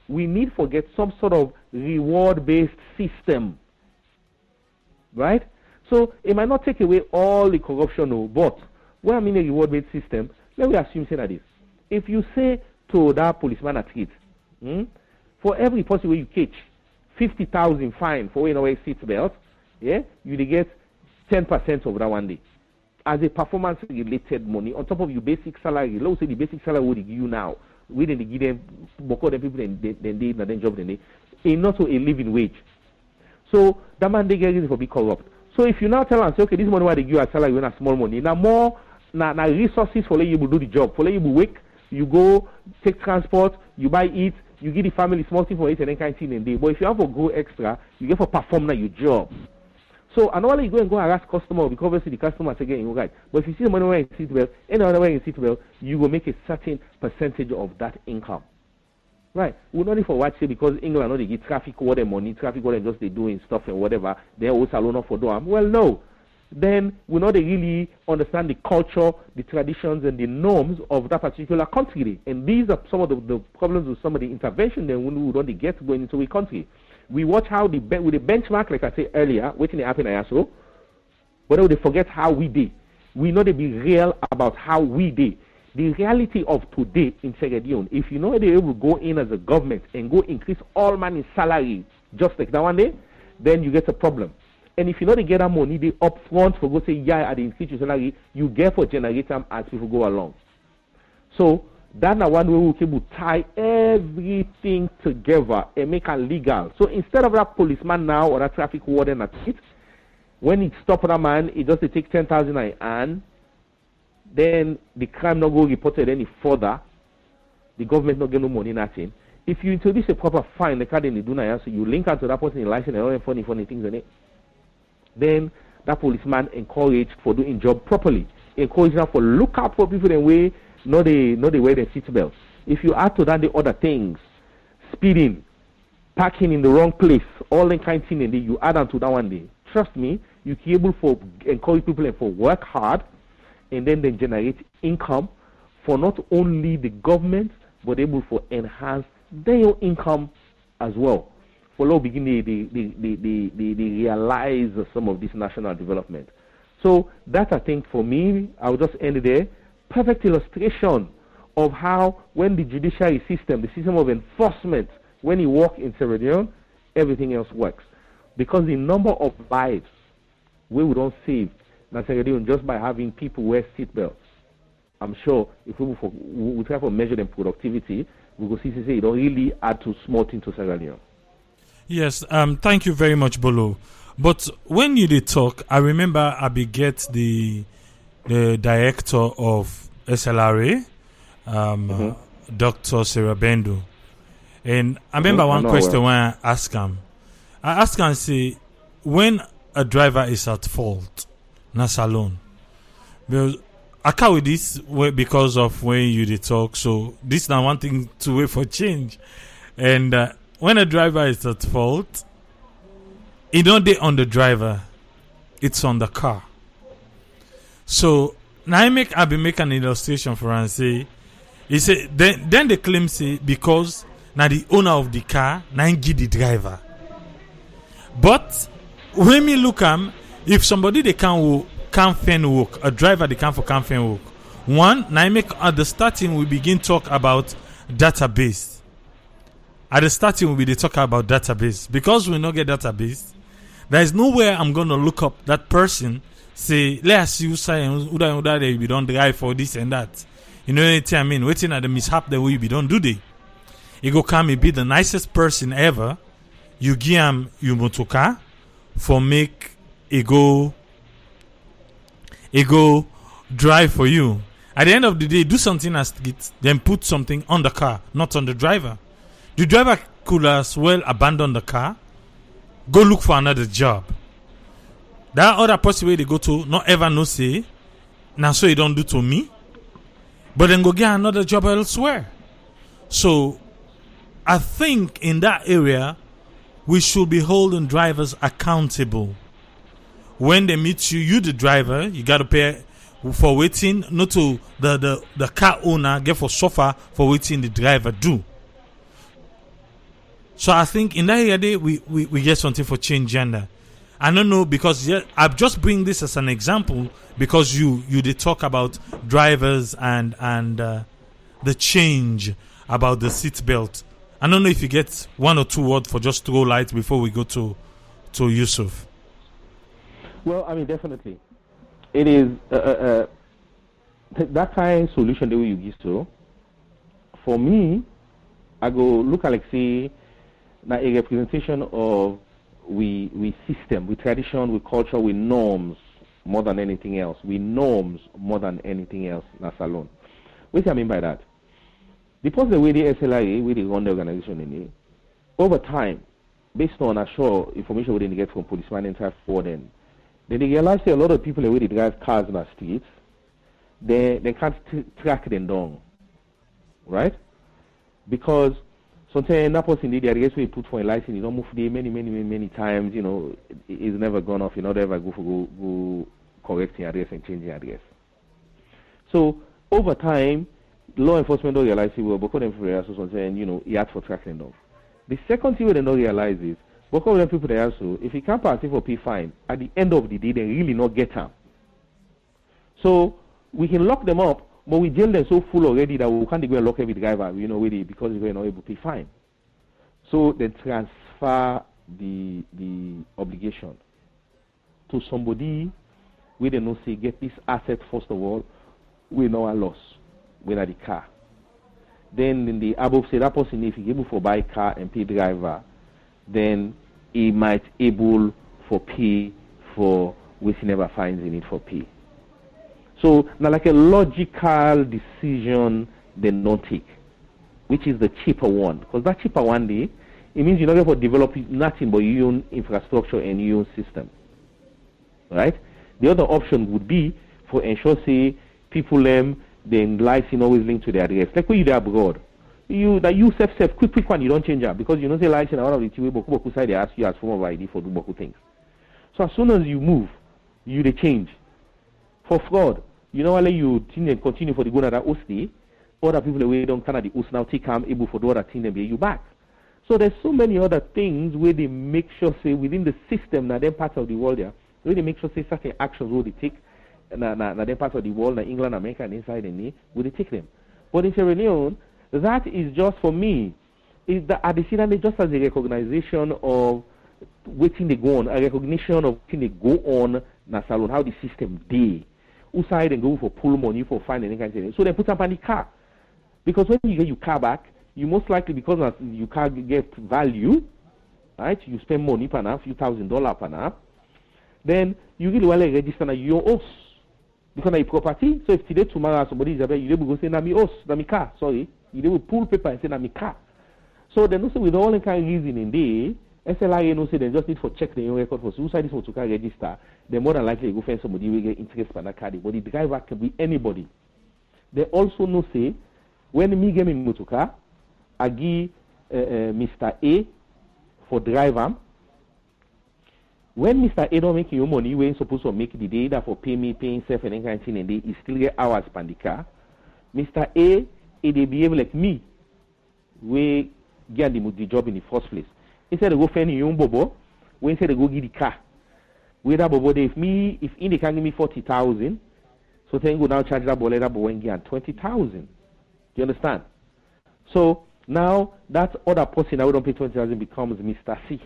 we need to get some sort of reward-based system. Right? So it might not take away all the corruption, no, but when I mean a reward-based system, let me assume say that this. If you say to that policeman at it, for every person where you catch, 50,000 fine for wearing a seat belt, yeah, you get 10% of that one day. As a performance-related money, on top of your basic salary, let's say the basic salary would give you now, we didn't give them, because the people then job then they, not a living wage. So that man they get reason for be corrupt. So if you now tell them, say, okay, this money why they give you a salary when a small money, now more now resources for let you do the job, for let you wake, you go take transport, you buy it, you give the family small thing for it and then kind of thing in day. But if you have to go extra, you get for perform now your job. So I normally you go and harass customer because obviously the customer say getting right. But if you see the money where in seatbelt, any other way in seatbelt, you will make a certain percentage of that income. Right. We don't need for what say because England know they give traffic warden money, traffic warden just they doing stuff and whatever, they also alone for them. Well no. Then we know they really understand the culture, the traditions and the norms of that particular country. And these are some of the problems with some of the intervention then when we don't get going into a country. We watch how with the benchmark, like I said earlier, waiting to happen also, but they forget how we did. We know they be real about how we did. The reality of today in Sierra Leone, if you know they're able to go in as a government and go increase all money salary just like that one day, then you get a problem. And if you know they get that money, they up front for go say, yeah, at the increase your salary, you get for generate them as people go along. So that's one way we can tie everything together and make it legal. So instead of that policeman now or that traffic warden at it, when it stop that man, it just take 10,000 and then the crime not go reported any further. The government not get no money, nothing. If you introduce a proper fine, the card in the do so you link out to that person in license and all funny things in it, then that policeman encouraged for doing job properly. Encourage them for look out for people in way not they wear their seatbelts. If you add to that the other things, speeding, parking in the wrong place, all that kind of thing, and you add on to that one day. Trust me, you can able for encourage people and for work hard, and then they generate income for not only the government but able for enhance their income as well. For now, begin they realize some of this national development. So that I think for me, I'll just end there. Perfect illustration of how when the judiciary system, the system of enforcement, when it works in Sierra Leone, everything else works. Because the number of lives we don't save in Sierra Leone just by having people wear seatbelts. I'm sure if we try to measure them productivity, we will see it don't really add to small things to Sierra Leone. Yes, thank you very much, Bolo. But when you did talk, I remember I beget the director of SLRA, Dr. Sarah Bendo. And I remember one question when I asked him. I asked him, say, when a driver is at fault, not alone. Because I carry this because of when you did talk. So this is not one thing to wait for change. And when a driver is at fault, it don't be on the driver, it's on the car. So now I be make an illustration for and say, he say then the claim say because now the owner of the car now give the driver. But when me look if somebody they can't work, a driver they can't work. One, now at the starting we begin talk about database. At the starting we talk about database because we not get database. There is nowhere I'm gonna look up that person. Say, let's use science. We don't drive for this and that. You know what I mean? Waiting at the mishap that we don't do they. You go come and be the nicest person ever. You give him your motoka for make it go drive for you. At the end of the day, do something as it, then put something on the car, not on the driver. The driver could as well abandon the car, go look for another job. That other person where they go to, not ever no say, now so you don't do to me, but then go get another job elsewhere. So I think in that area, we should be holding drivers accountable. When they meet you the driver, you got to pay for waiting, not to the car owner get for suffer for waiting the driver do. So I think in that area, we get something for change gender. I don't know because I'm just bring this as an example because you did talk about drivers and the change about the seat belt. I don't know if you get one or two words for just throw light before we go to Yusuf. Well, I mean, definitely. It is that kind of solution that you give to. For me, I go look at like say, now a representation of we system, with tradition, with culture, with norms more than anything else. We norms more than anything else in a salon. What do I mean by that? Because the way the SLIA, we run the organization in it, over time, based on information we didn't get from policemen and traffic warden, then they realize that a lot of people already drive cars in the streets, they can't track them down, right? Because sometimes that person the address we put for a license, you don't move there many times, it's never gone off, you never go correcting address and changing address. So over time, law enforcement don't realize well, because them for sometimes, you have for tracking them. The second thing they don't realize is because of them people they also, if you can't pass it for pay fine, at the end of the day they really not get them. So we can lock them up, but we jail them so full already that we can't go and lock every driver, because we're not able to pay fine. So they transfer the obligation to somebody where they know say get this asset first of all, we know a loss, we are the car. Then in the above say that person if he able for buy car and pay driver, then he might able for pay for which he never finds in it for pay. So now like a logical decision they don't take, which is the cheaper one. Because that cheaper one day, it means you're not going to develop nothing but your own infrastructure and your own system. Right? The other option would be for ensure say people then license always linked to their address. Like when you're abroad. You self quick one, you don't change that because you know say license out of the two boku side they ask you as form of ID for do boku things. So as soon as you move, you they change. For fraud, let you continue for the good of that host, other people away don't kind of the host now take able for the other thing and be you back. So there's so many other things where they make sure say within the system now them parts of the world there, where they make sure say certain actions will they take na them parts of the world, na England, America and inside and will they take them. But in Sierra Leone, that is just for me, is that I see that just as a recognition of waiting they go on, a recognition of waiting they go on na salon, how the system day. Who side and go for pull money for fine and kind of thing. So they put up on the car. Because when you get your car back, you most likely because your car get value, right? You spend money per now, few $1,000s per now, then you really well register na your house. Because na your property, so if today tomorrow somebody is there, you will go say na me house, na me car, sorry. You will pull paper and say na me car. So then also with all the kind of reason in there, SLIA no say they just need for check the record for suicide for to car register. They more than likely go find somebody will get interest by that car. But the driver can be anybody. They also no say when me get in motor car, I give Mr. A for driver. When Mr. A don't make your money, we ain't supposed to make the day that for pay me, pay himself and any kind of thing, and he still get hours per the car. Mr. A, they behave like me. We get the job in the first place. Instead of go find your own bobo, we instead of go get the car. With that bobo, if they can give me 40,000, so then go now charge that bobo, that bobo and get 20,000. Do you understand? So now that other person that we don't pay 20,000 becomes Mr. C.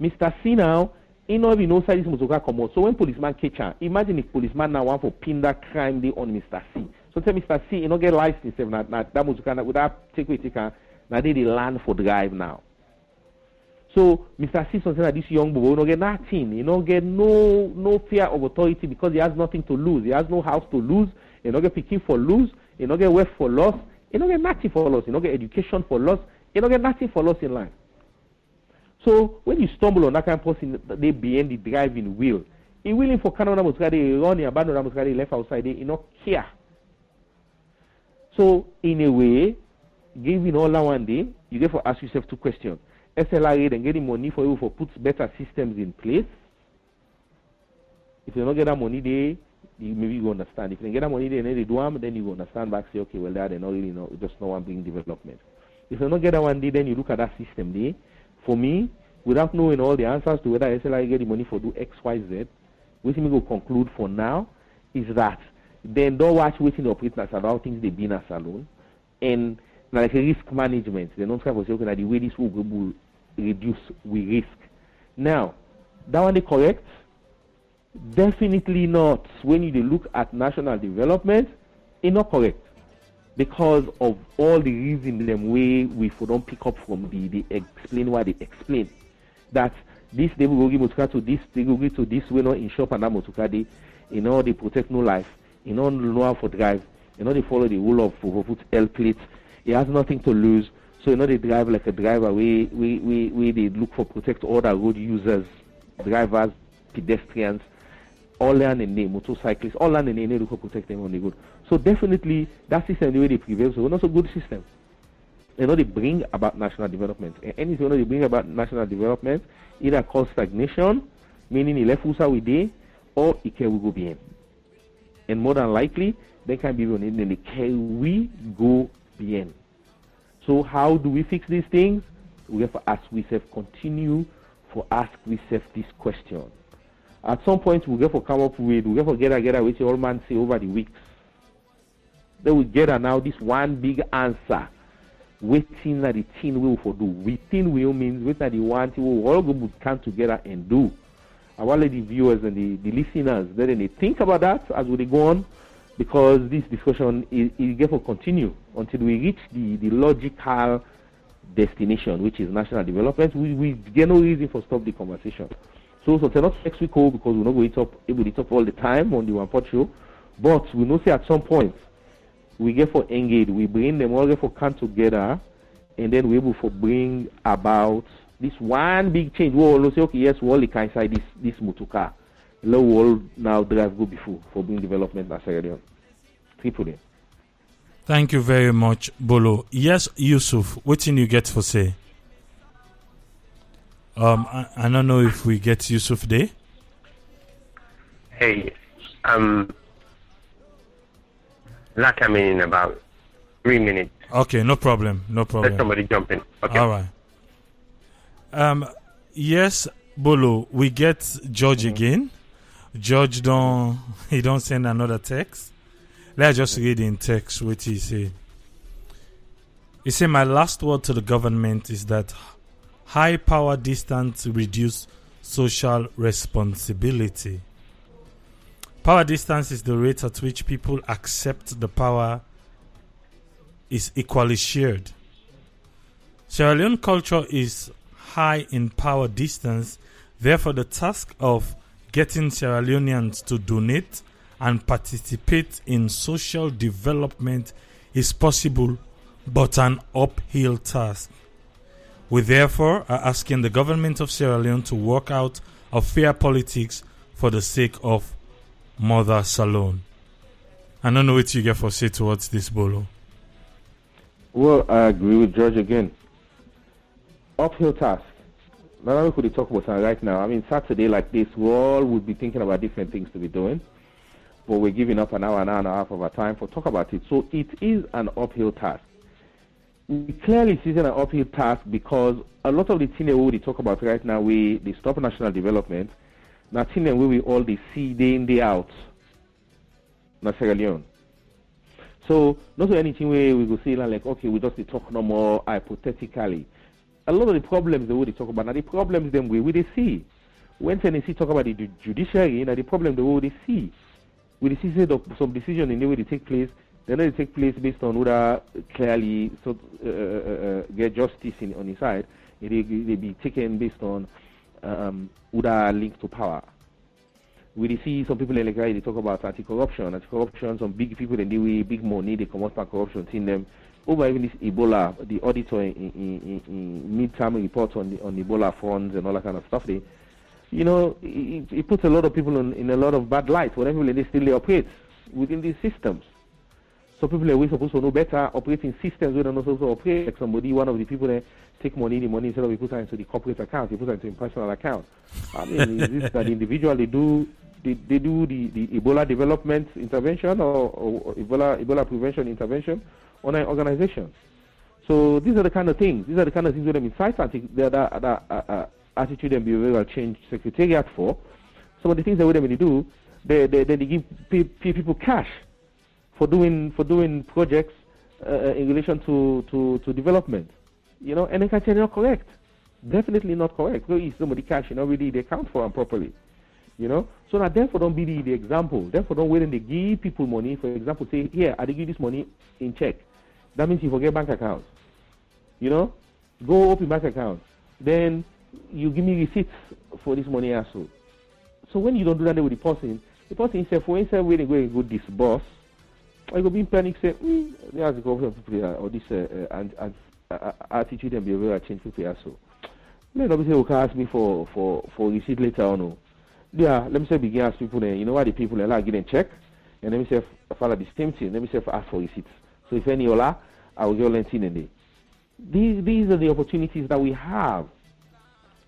Mr. C now, he not even knows how this motor come out. So when policeman catch him, imagine if policeman now want for pin that crime day on Mr. C. So tell Mr. C, you don't get license that motor without take now they land for drive now. So Mr. C something like this young boy, he don't get nothing. He don't get no fear of authority because he has nothing to lose. He has no house to lose. He don't get picking for lose. He don't get work for loss. He don't get nothing for loss. He don't get education for loss. He don't get nothing for loss in life. So when you stumble on that kind of person, they behind the driving wheel, he willing for Canada Muscadi, run, he abandon Muscadi, left outside, he not care. So in a way, giving all that one day, you get to ask yourself two questions. SLRA then getting money for you for put better systems in place. If you don't get that money there, maybe you understand. If you get that money there, then they do them, then you understand back, say, okay, well, they not really know, just no one bring development. If you don't get that one day, then you look at that system there. For me, without knowing all the answers to whether SLRA get the money for do X, Y, Z, what we go conclude for now is that then don't watch waiting the operators about things they be in a salon and like risk management. They don't try to say, okay, the way this will reduce we risk. Now, that one is correct? Definitely not. When you look at national development, it's not correct. Because of all the reasons them way we don't pick up from the explain why they explain. That This they will give motuka to this, they will give to this, we know in shop and that motuka they, they protect no life, know how for drive, they follow the rule of for put L plates. It has nothing to lose. So they drive like a driver. We they look for protect all the road users, drivers, pedestrians, all learn in name, motorcyclists, all learn in name, they look for protect them on the road. So definitely that system the way they prevail. So not a good system. They bring about national development. And anything they bring about national development either cause stagnation, meaning it left usa with day, or it can go behind. And more than likely, they can be on it, and can we go behind. So how do we fix these things? We have to ask ourselves, continue for ask ourselves this question. At some point, we have to come up with, we have to get which all man say over the weeks. Then we get now this one big answer. Waiting that the thing we will for do. Within will means wait that the one thing we will all go come together and do. I want the viewers and the listeners, then they think about that as we go on, because this discussion is going to continue until we reach the logical destination, which is national development. We get no reason for stop the conversation. So tell us next week because we're not going to able to talk all the time on the One Pot Show, but we know say at some point we get for engage, we bring them all for come together, and then we able to bring about this one big change. We all say, okay, yes, we all can inside this motuka. Let all now drive go before for bring development as Sierra Leone. Thank you very much, Bolo. Yes, Yusuf, what can you get for say? I don't know if we get Yusuf there. Hey, that coming in about 3 minutes. Okay, no problem. Let somebody jump in. Okay. All right. Yes, Bolo, we get George again. George don't send another text. Let's just read in text what he said. He said, my last word to the government is that high power distance reduce social responsibility. Power distance is the rate at which people accept the power is equally shared. Sierra Leone culture is high in power distance, therefore the task of getting Sierra Leoneans to donate and participate in social development is possible, but an uphill task. We therefore are asking the government of Sierra Leone to work out a fair politics for the sake of Mother Salone. I don't know what you get for say towards this, Bolo. Well, I agree with George again. Uphill task. Now we could talk about that right now. I mean, Saturday like this, we all would be thinking about different things to be doing, but we're giving up an hour and a half of our time for talk about it. So it is an uphill task. We clearly see it an uphill task because a lot of the things that we talk about right now, they stop national development. Now, things that we all they see day in, day out. Na Sierra Leone. So, not so anything where we go see like, okay, we just talk no more hypothetically. A lot of the problems that we talk about, now the problems them we they see. When Tennessee talk about the judiciary, now the problem that we they see. We see some decision in the way they take place. They know they take place based on whether clearly get justice on his side. They be taken based on whether linked to power. We see some people in the guy they talk about anti-corruption, some big people and they way big money they come out for corruption, seeing them over even this Ebola, the auditor in mid-term reports on Ebola funds and all that kind of stuff. It puts a lot of people in a lot of bad light. Whatever they still operate within these systems. So people are supposed to know better operating systems where they're not supposed to operate. Like somebody, one of the people there take the money instead of we put it into the corporate account, they put it into a personal account. I mean, is this that individual they do the Ebola development intervention or Ebola prevention intervention on an organization? So these are the kind of things. These are the kind of things where they incite the other attitude and behavioral change secretariat for. Some of the things that we do, they give people cash for doing projects in relation to development, and they can say not correct, definitely not correct. So if somebody cash, really they account for them properly, So now therefore don't be the example. Therefore don't wait and they give people money. For example, say here I give this money in check. That means you forget bank accounts. Go open bank accounts. Then you give me receipts for this money also. So when you don't do that with the person himself, when himself when they go disburse, I go be in panic say, there's a couple of people or this attitude and behavior change people also. Let me say, okay, ask me for receipt later on. No. Yeah, let me say begin ask people then, you know what the people like get them check, and let me say follow the same thing, let me say ask for receipts. So if any ola, I will get lending in there. These are the opportunities that we have.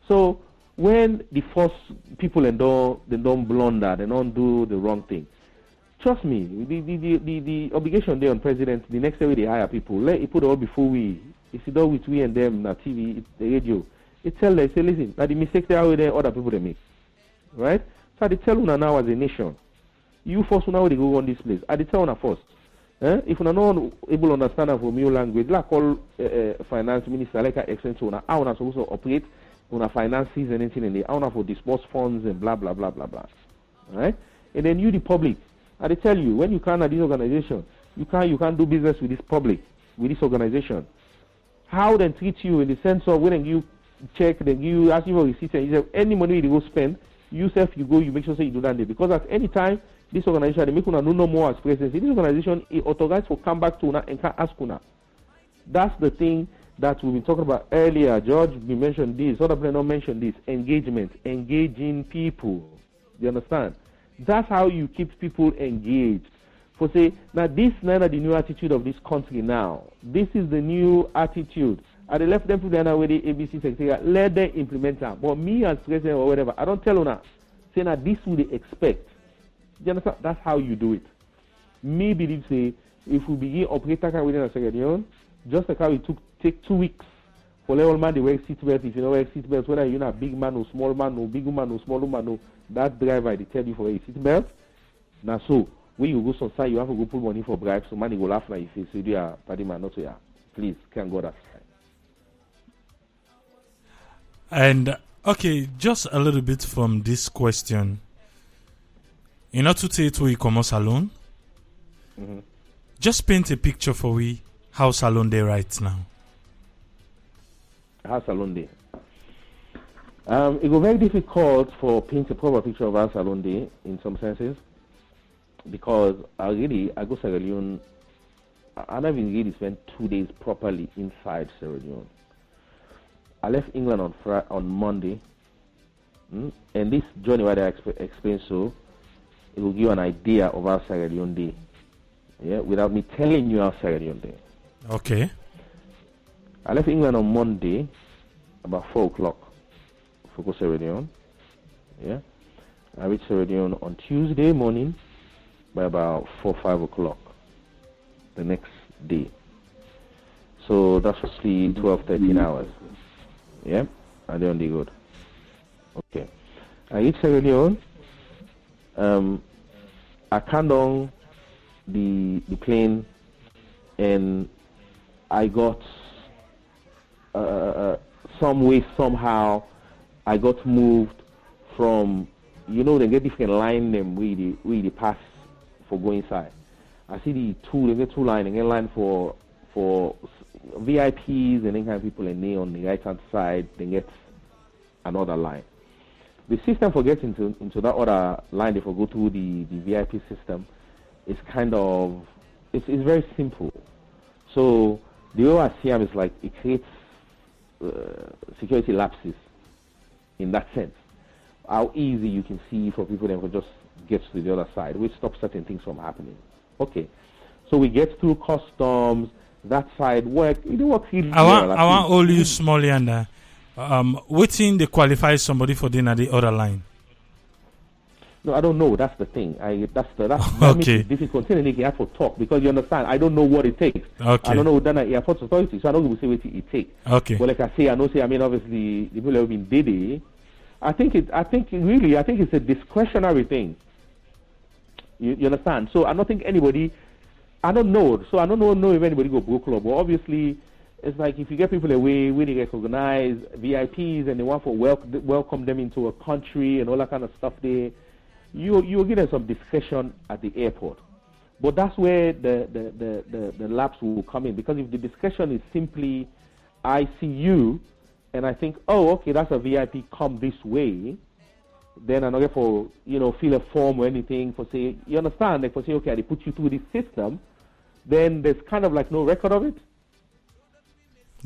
So when the first people they don't blunder, they don't do the wrong thing. Trust me, the obligation there on president, the next day they hire people, let it put all before we. If you do with we and them, na TV, the radio, it tell them, say, listen, that the mistakes they are there, other people they make. Right? So I tell you now as a nation, you first now they go on this place. I tell you first. If you're not able to understand from your language, like all finance minister, like I explain to you, I want to also operate on finances and anything in there. I want to disperse funds and blah, blah, blah, blah, blah. Right? And then you, the public, I tell you, when you come at this organization, you can't do business with this public, with this organization. How they treat you in the sense of when you check, then you ask you for receipt, and you say any money you go spend, you make sure you do that there. Because at any time, this organization, they make una no more as president. This organization is authorized to come back to una and can ask una. That's the thing that we've been talking about earlier. George, we mentioned this, other people don't mention this. Engagement, engaging people. You understand? That's how you keep people engaged. For say, now this is not the new attitude of this country now. This is the new attitude. I left them to the other way, the ABC secretariat, let them implement that. But me as president or whatever, I don't tell you now. Say now this will they expect. You understand? That's how you do it. Me believe say, if we begin operating within a secretariat, just like how it take 2 weeks for level man they wear seatbelt. If you don't wear seatbelt, whether you're not big man or small man or big woman or small woman or that driver they tell you for a seatbelt. Now so when you go outside, you have to go put money for bribes. So money go laugh like if you say, party man, not so yeah. Please, can't go that side. And okay, just a little bit from this question. In order to take to e-commerce alone, just paint a picture for we how salon day right now. How salon day? It was very difficult for paint a proper picture of our salon day in some senses because I go Sierra Leone. I never really spent 2 days properly inside Sierra Leone. I left England on Monday, and this journey where I explained so, it will give you an idea of our Sierra Leone day, yeah, without me telling you our Sierra Leone day. Okay. I left England on Monday, about 4 o'clock, for Sierra Leone, yeah. I reached Sierra Leone on Tuesday morning by about 4 or 5 o'clock the next day. So that's roughly 12, 13 hours. Yeah, and then they good. Okay. I reached Sierra Leone. I came down the plane and I got some way, somehow, I got moved from, they get different line them where they pass for going inside. I see they get 2 lines, they get line for VIPs and then kind of people in there on the right hand side, they get another line. The system for getting into that other line, they go through the VIP system, is kind of, it's very simple. So the ORCM is like, it creates security lapses in that sense. How easy you can see for people then just get to the other side, which stops certain things from happening. Okay. So we get through customs, that side work. You know what? I want all you small and waiting they qualify somebody for dinner the other line. No, I don't know. That's the thing. That's okay. Difficult. You have to talk because you understand. I don't know what it takes. Okay. I don't know the airport authority, so I don't know say what it takes. Okay. But like I say, obviously the people have been did. I think it's a discretionary thing. You understand? So I don't think anybody. I don't know. So I don't know if anybody go broke club. But obviously, it's like if you get people away when they recognize VIPs and they want to welcome them into a country and all that kind of stuff, you give them some discretion at the airport. But that's where the lapse will come in, because if the discretion is simply I see you and I think, oh, okay, that's a VIP, come this way, then I'm not for, fill a form or anything for say, you understand, like for say, okay, they put you through this system, then there's kind of like no record of it.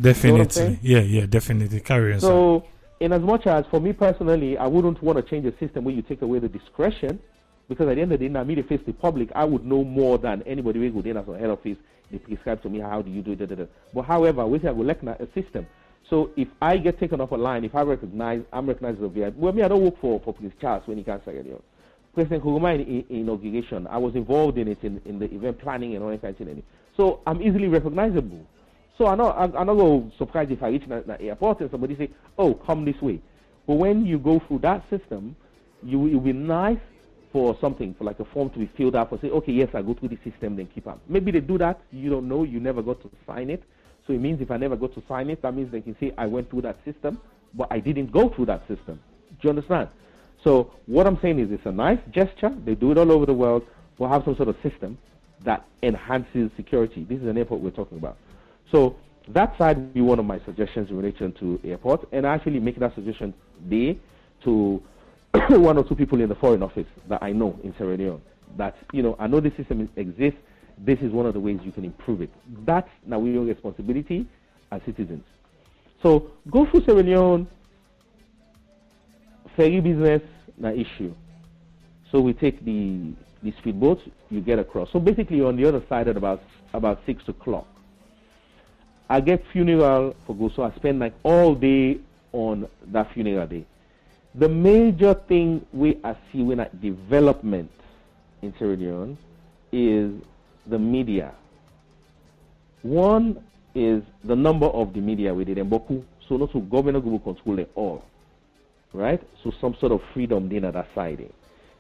Definitely. Yeah, definitely. Carry on. So, in as much as for me personally, I wouldn't want to change a system where you take away the discretion, because at the end of the day, now me, the face the public, I would know more than anybody who go in as a head office. They prescribe to me, how do you do it? But however, we say I will like a system. So if I get taken off a line, if I'm recognized as a VIP, well, I don't work for Prince Charles when he can't say it. President Kuguma inauguration, I was involved in it in the event planning and all that kind of thing. So I'm easily recognizable. So I'm not going to surprise if I reach the airport and somebody say, oh, come this way. But when you go through that system, it will be nice for something, for like a form to be filled out, or say, okay, yes, I go through the system, then keep up. Maybe they do that, you don't know, you never got to sign it. So it means if I never got to sign it, that means they can say I went through that system, but I didn't go through that system. Do you understand? So what I'm saying is it's a nice gesture. They do it all over the world. We'll have some sort of system that enhances security. This is an airport we're talking about. So that side would be one of my suggestions in relation to airports, and I actually make that suggestion there to one or two people in the Foreign Office that I know in Sierra Leone. That, I know this system exists. This is one of the ways you can improve it. That's now your responsibility as citizens. So go through Sierra Leone, ferry business, na issue. So we take the speedboat, you get across. So basically you're on the other side at about 6 o'clock. I get funeral for go, so I spend like all day on that funeral day. The major thing we are seeing at development in Sierra Leone is the media. One is the number of the media we did in Boku, so not to government will control it all, right? So some sort of freedom then at that side.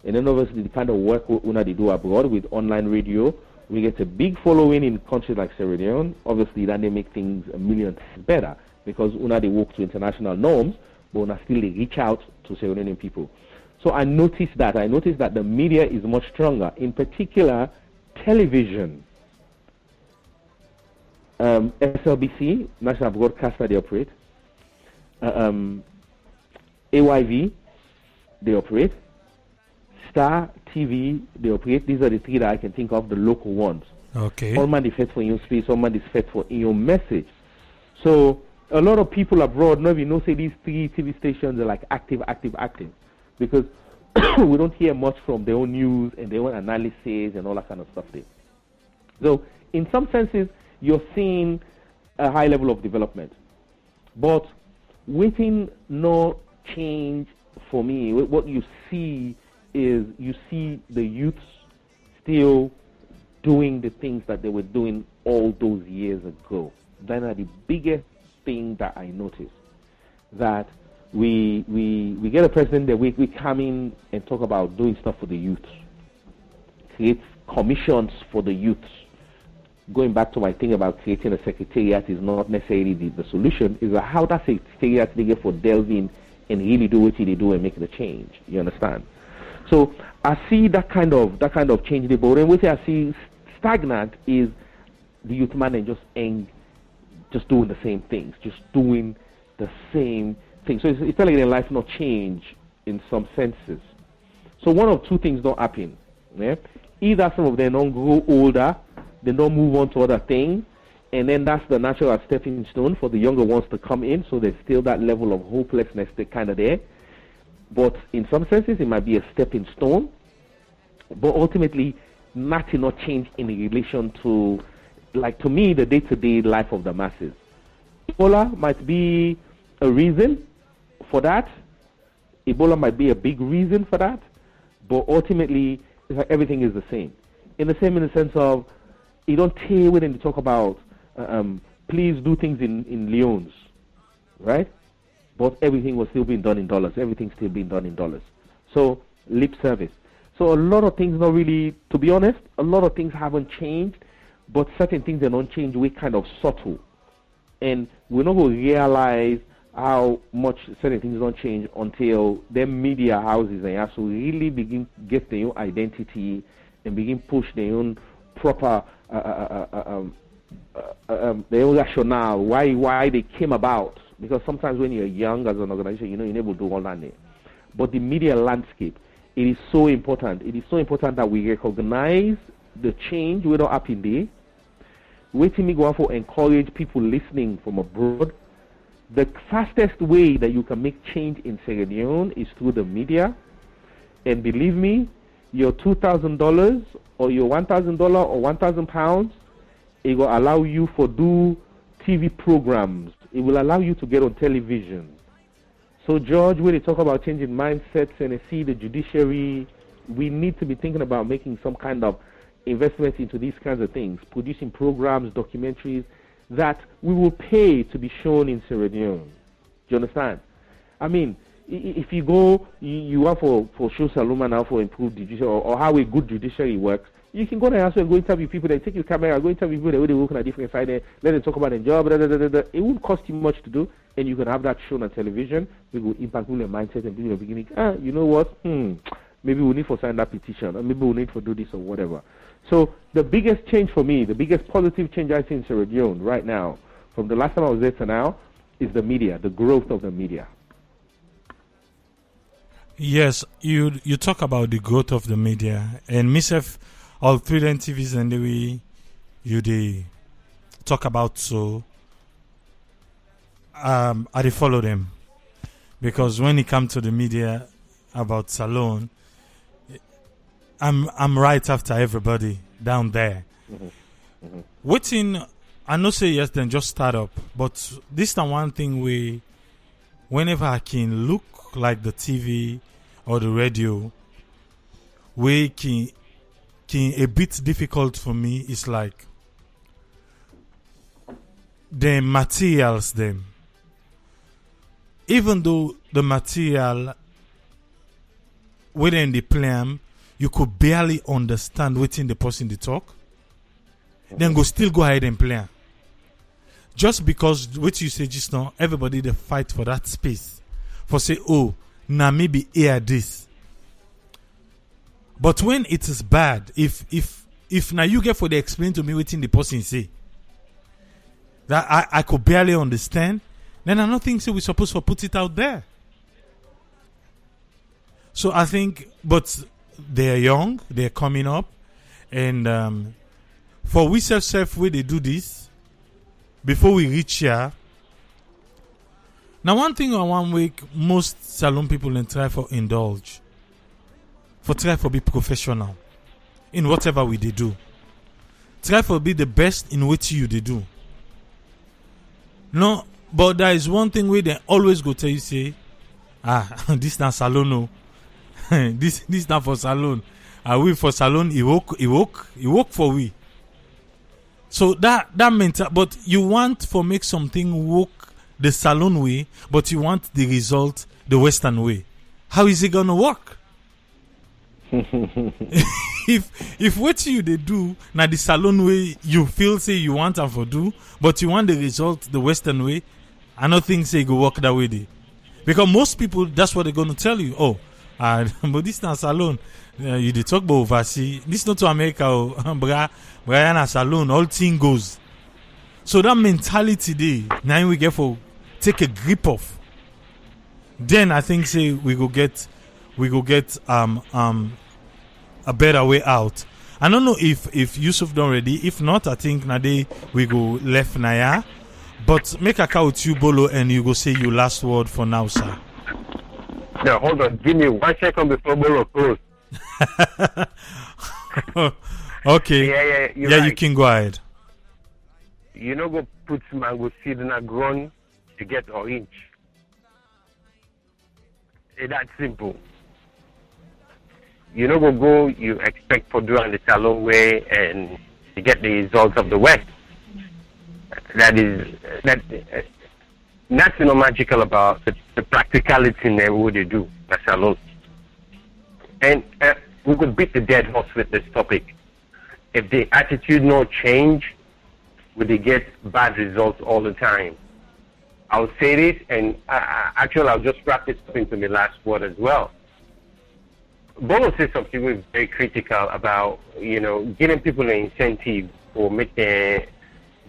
And then obviously the kind of work they do abroad with online radio, we get a big following in countries like Sierra Leone. Obviously then they make things a million times better because they work to international norms, but still they reach out to Sierra Leonean people. So I noticed that the media is much stronger, in particular television. SLBC, National Broadcaster, they operate. AYV, they operate. Star TV, they operate. These are the three that I can think of, the local ones. Okay. All man is fed for your space, all man is fed for your message. So a lot of people abroad, say these three TV stations are like active, because we don't hear much from their own news and their own analysis and all that kind of stuff there. So in some senses, you're seeing a high level of development. But within no change for me, what you see is you see the youths still doing the things that they were doing all those years ago. That are the biggest thing that I noticed. That we get a president that we come in and talk about doing stuff for the youths. Create commissions for the youths. Going back to my thing about creating a secretariat is not necessarily the solution, is how that secretariat they get for delving and really do what they do and make the change. You understand? So I see that kind of change. But when we say I see stagnant is the youth man and just doing the same things, just doing the same thing. So it's like their life not change in some senses. So one of two things don't happen. Yeah? Either some of them don't grow older, they don't move on to other things, and then that's the natural stepping stone for the younger ones to come in, so there's still that level of hopelessness that kind of there. But in some senses, it might be a stepping stone, but ultimately, nothing not change in relation to, like to me, the day-to-day life of the masses. Ebola might be a reason for that. Ebola might be a big reason for that, but ultimately, it's like everything is the same. In the sense of, you don't tell when they talk about, please do things in Leones, right? But everything was still being done in dollars. Everything's still being done in dollars. So, lip service. So a lot of things not really, to be honest, a lot of things haven't changed, but certain things that don't change, we're kind of subtle. And we're not going to realize how much certain things don't change until them media houses and have to really begin get their own identity and begin push their own proper their own rationale, why they came about because sometimes when you're young as an organization, you're able to do all that. But the media landscape, it is so important. It is so important that we recognize the change we don't happen there. Waiting me go for encourage people listening from abroad. The fastest way that you can make change in Sierra Leone is through the media. And believe me, your $2,000 or your $1,000 or £1,000, it will allow you for do TV programs. It will allow you to get on television. So, George, when they talk about changing mindsets and see the judiciary, we need to be thinking about making some kind of investment into these kinds of things, producing programs, documentaries that we will pay to be shown in Sierra Leone. Do you understand? I mean, if you go, you want for show Saloma now for improved judicial or how a good judiciary works, you can go there and go interview people, they take your camera, go interview people, they work on a different side, let them talk about their job, It won't cost you much to do, and you can have that shown on television. We will impact your mindset and people are beginning, you know what, maybe we need to sign that petition, or maybe we need to do this or whatever. So the biggest change for me, the biggest positive change I see in Sierra Leone right now, from the last time I was there to now, is the media, the growth of the media. Yes, you talk about the growth of the media, and myself, all 3 TVs and the way they talk about, so I follow them, because when it comes to the media about Salone, I'm right after everybody down there. Waiting, I know say yes, then just start up, but this is one thing whenever I can look like the TV or the radio, we can a bit difficult for me is like the materials them. Even though the material within the plan, you could barely understand within the person they talk, then still go ahead and plan. Just because what you say just now, everybody they fight for that space. For say, oh, now maybe hear this. But when it is bad, if now you get for the explain to me within the person say that I could barely understand, then I don't think so we're supposed to put it out there. So I think, but they're young, they're coming up, and for we self where they do this before we reach here. Now one thing on one week most salon people and try for indulge. For try for be professional in whatever we they do. Try for be the best in what you they do. No, but there is one thing where they always go tell you say, this not salon no. this not for salon. We for salon he work for we. So that meant but you want for make something work the salon way, but you want the result the Western way. How is it gonna work? if what you they do now the salon way you feel say you want and for do, but you want the result the Western way, I don't think say go work that way they. Because most people that's what they're gonna tell you. Oh, but this not salon. You they talk about overseas. This not to America. Brian a salon. All thing goes. So that mentality there now we get for take a grip of. Then I think say we go get a better way out. I don't know if Yusuf done ready. If not, I think Nade we go left Naya. But make a call with you, Bolo, and you go say your last word for now, sir. No, hold on. Give me 1 second before Bolo close. Okay. Yeah, right. You can go ahead. You know, go put mango seed in a ground to get an inch. It's that simple. You know, go, you expect for doing the salon way and you get the results of the West. That's magical about the practicality in what they do, the salon. And we could beat the dead horse with this topic. If the attitude no change, would they get bad results all the time? I'll say this, and actually I'll just wrap this up into my last word as well. Bolo says something we're very critical about, getting people an incentive or make them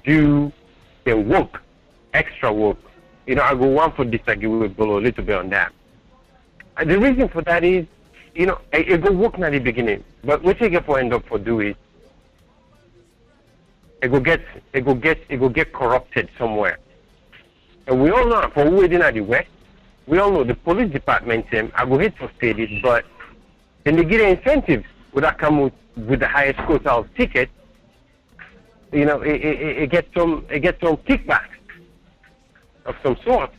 do their work, extra work, I go one for disagree with Bolo a little bit on that. And the reason for that is, it go work at the beginning, but what you get for end up for do is, it go get corrupted somewhere. And we all know, for who is in the West, we all know the police department, I go hate to say this, but then they get incentives would that come with the highest quota of tickets. It gets some kickbacks of some sort.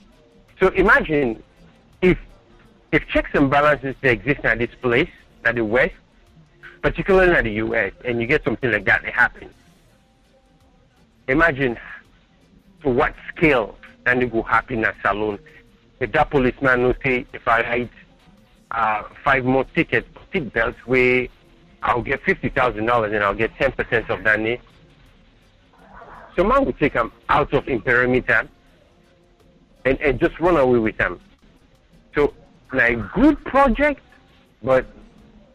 So imagine if checks and balances they exist at this place, at the West, particularly in the US, and you get something like that happen. Imagine to what scale that it will happen at Salon. If that policeman will say, if I write 5 more tickets for seat belts, where I'll get $50,000 and I'll get 10% of that name. So man will take them out of perimeter and just run away with them. So like good project, but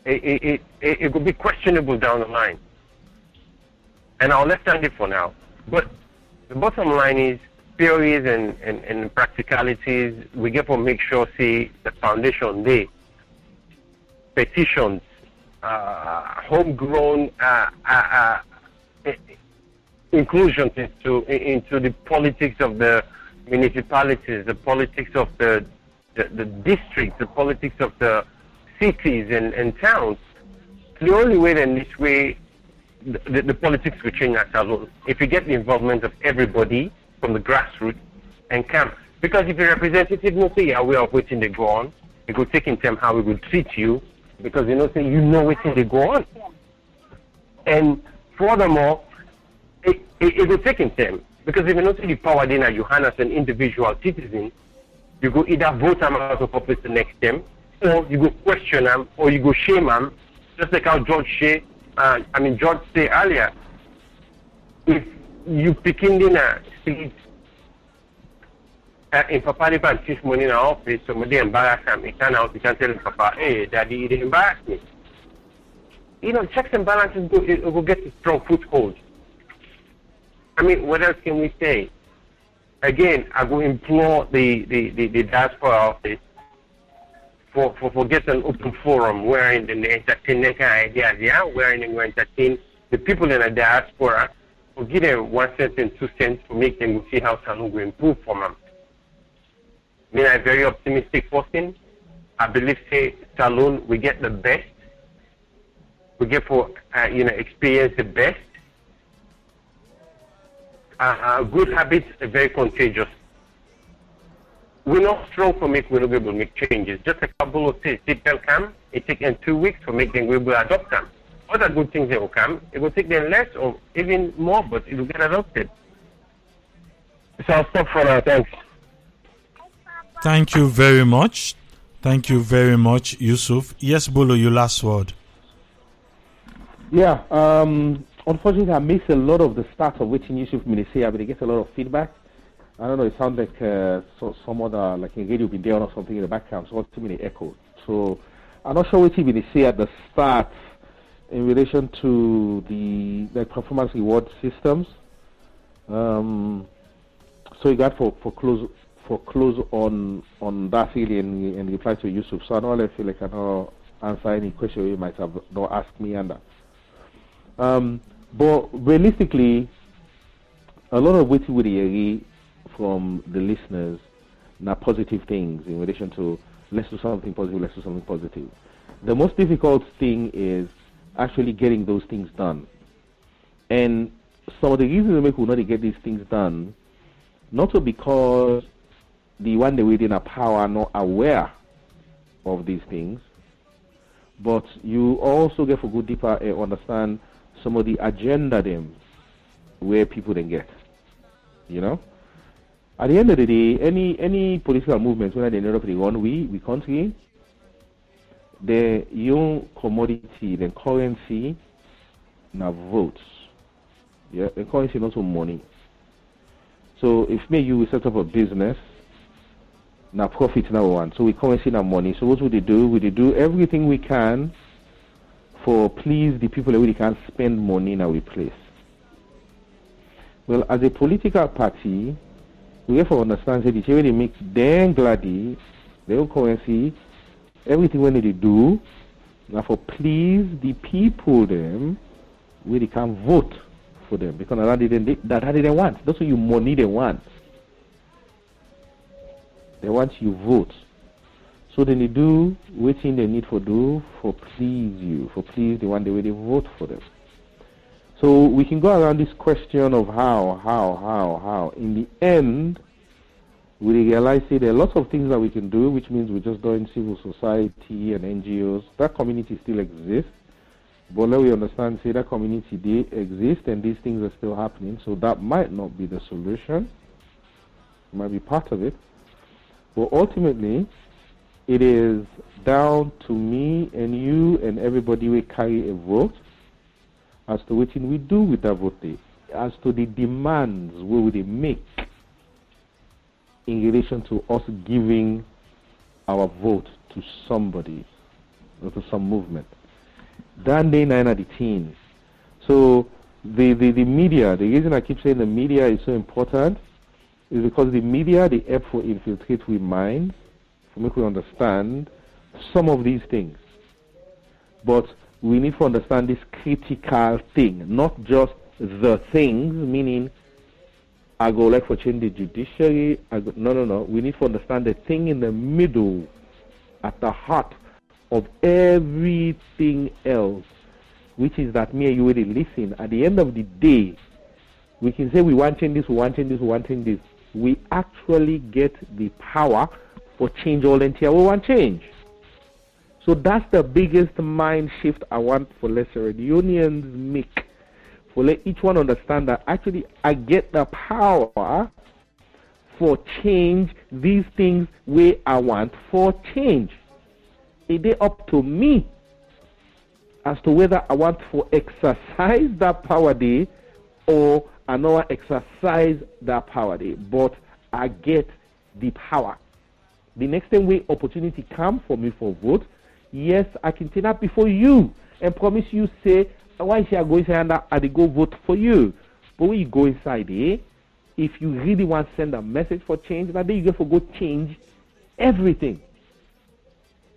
it will be questionable down the line. And I'll left hand it for now. But the bottom line is theories and practicalities. We get to make sure see the foundation day, petitions, homegrown inclusion into the politics of the municipalities, the politics of the districts, the politics of the cities and towns. The only way then this way the politics will change at Salon. If you get the involvement of everybody from the grassroots and come. Because if a representative will say, yeah, we are waiting to go on, it will take in time how we will treat you, because you know waiting to go on. And furthermore, it will take in time. Because if you don't see the power then you hand as an individual citizen, you go either vote them out of office the next time, or you go question them, or you go shame them, just like how George said earlier, if you picking in a street in Papa they can teach money in our office, somebody embarrass them, it turn out you can tell Papa, hey, Daddy, you didn't embarrass me. Checks and balances will get a strong foothold. I mean, what else can we say? Again, I will implore the diaspora office for get an open forum wherein they entertain their ideas, wherein they entertain the people in the diaspora, or give them 1 cent and 2 cents to make them see how Salon will improve for them. I mean, I'm a very optimistic person. I believe, say, Salon, we get the best. We get for, experience the best. Good habits are very contagious. We're not strong for make we not be able to make changes. Just like Bolo says, people come, it takes them 2 weeks to make them able to adopt them. Other good things they will come, it will take them less or even more, but it will get adopted. So I'll stop for now. Thanks. Thank you very much. Thank you very much, Yusuf. Yes, Bolo, your last word. Yeah, unfortunately, I missed a lot of the start of which Yusuf may say, but I get a lot of feedback. I don't know, it sounds like some other, like a radio been there or something in the background, so it's too many echo. So I'm not sure what he will say at the start in relation to the performance reward systems. So you got for close on that really and reply to Yusuf. So I don't feel like I don't answer any question you might have not asked me under. But realistically, a lot of what we hear from the listeners are positive things in relation to let's do something positive. The most difficult thing is actually getting those things done. And some of the reasons we make we not get these things done, not so because the one that within our power are not aware of these things, but you also get for good deeper understand some of the agenda them where people then get. At the end of the day, any political movements, whether they end up in one we country, the young commodity, the currency, now votes. Yeah, the currency not so money. So if you set up a business, now profit number one. So we currency now money. So what would they do? We do everything we can for please the people that really can't spend money in our place. Well, as a political party, we have to understand say the way they make them gladdy, they don't come and see everything when they do now for please the people them where they can vote for them because that they want. That's what you money they want. They want you vote. So then they do waiting they need for do for please you, for please the one the way they vote for them. So we can go around this question of how. In the end, we realize that there are lots of things that we can do, which means we're just doing civil society and NGOs. That community still exists. But now we understand, say that community they exist and these things are still happening. So that might not be the solution. It might be part of it. But ultimately, it is down to me and you and everybody we carry a vote as to what we do with that vote day, as to the demands we will make in relation to us giving our vote to somebody or to some movement. That day 9 at the teens. So the media, the reason I keep saying the media is so important is because the media, they help for infiltrate with minds, to make we understand some of these things. But we need to understand this critical thing, not just the things, meaning I go like for change the judiciary. No. We need to understand the thing in the middle, at the heart of everything else, which is that me and you really listen. At the end of the day, we can say we want change this, we want change this, we want change this. We actually get the power for change all entire we want change. So that's the biggest mind shift I want for Sierra Leoneans make. For let each one understand that actually I get the power for change these things where I want for change. It is up to me as to whether I want to exercise that power day or I know I exercise that power day. But I get the power. The next time where opportunity come for me for vote, yes, I can take that before you and promise you say, why is I go inside and I go vote for you? But when you go inside there, if you really want to send a message for change, that day you get for go change everything.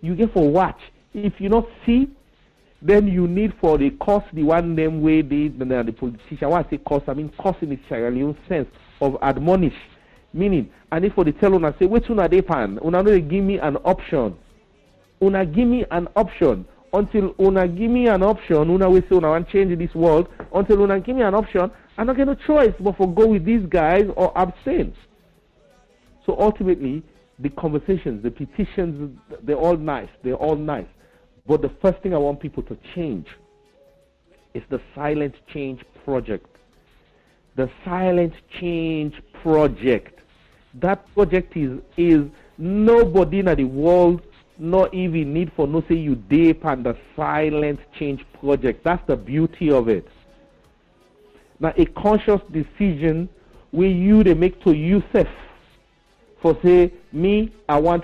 You get for watch. If you not see, then you need for the cost, the one name way the politician. When I say cost, I mean cost in the Sierra Leone sense of admonish. Meaning, I need for the tell una say, wait una dey pan, una no dey give me an option. Una give me an option. Until una give me an option, una will say una want change this world. Until una give me an option, I don't get no choice but for go with these guys or abstain. So ultimately, the conversations, the petitions, they're all nice. They're all nice. But the first thing I want people to change is the silent change project. The silent change project. That project is nobody in the world not even need for no say you deep on the silent change project. That's the beauty of it. Now a conscious decision where you they make to yourself for say me I want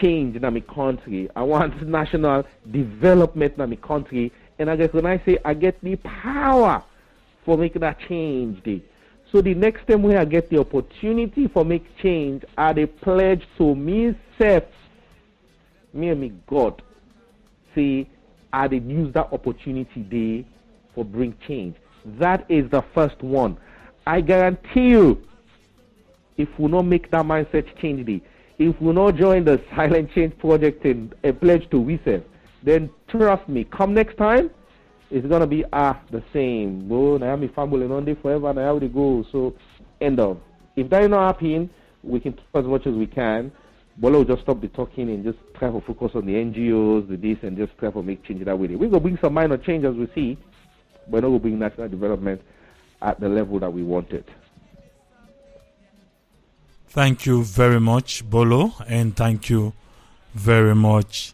change in my country. I want national development in my country, and I guess when I say I get the power for making that change day. So the next time when I get the opportunity for make change, I they pledge to myself, me and me God, say I they use that opportunity day for bring change. That is the first one. I guarantee you, if we not make that mindset change day, if we not join the silent change project and pledge to ourselves, then trust me, come next time, it's gonna be the same. Bro, now my family on day forever, now how they go. So end of. If that is not happening, we can talk as much as we can. Bolo will just stop the talking and just try to focus on the NGOs, the this, and just try to make change that way. We're gonna bring some minor change as we see, but not gonna bring national development at the level that we want it. Thank you very much, Bolo, and thank you very much,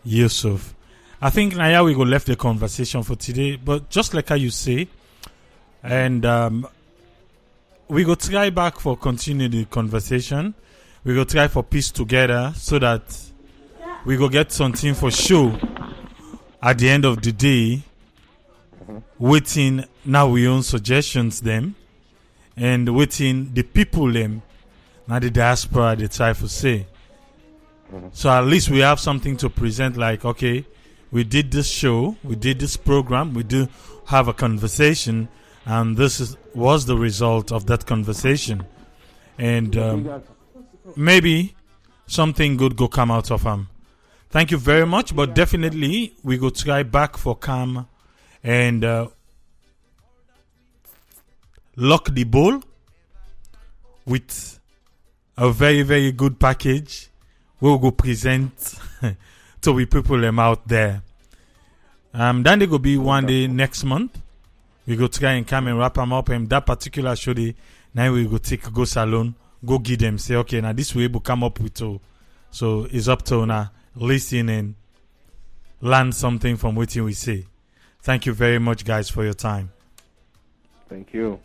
Yusuf. I think Naya we go left the conversation for today, but just like how you say, and we go try back for continue the conversation. We go try for piece together so that we go get something for sure at the end of the day. Waiting now we own suggestions them, and waiting the people them Now the diaspora they try to say. So at least we have something to present. Like, okay, we did this show, we did this program, we do have a conversation, and was the result of that conversation. And maybe something good go come out of them. Thank you very much. But definitely we go try back for Cam and lock the bowl with a very, very good package. We'll go present to we people them out there. Then they go be one day next month. We go try and come and wrap them up. And that particular show, now we go go salon, go give them, say, okay, now this way we come up with two. So it's up to now listen and learn something from what we say. Thank you very much, guys, for your time. Thank you.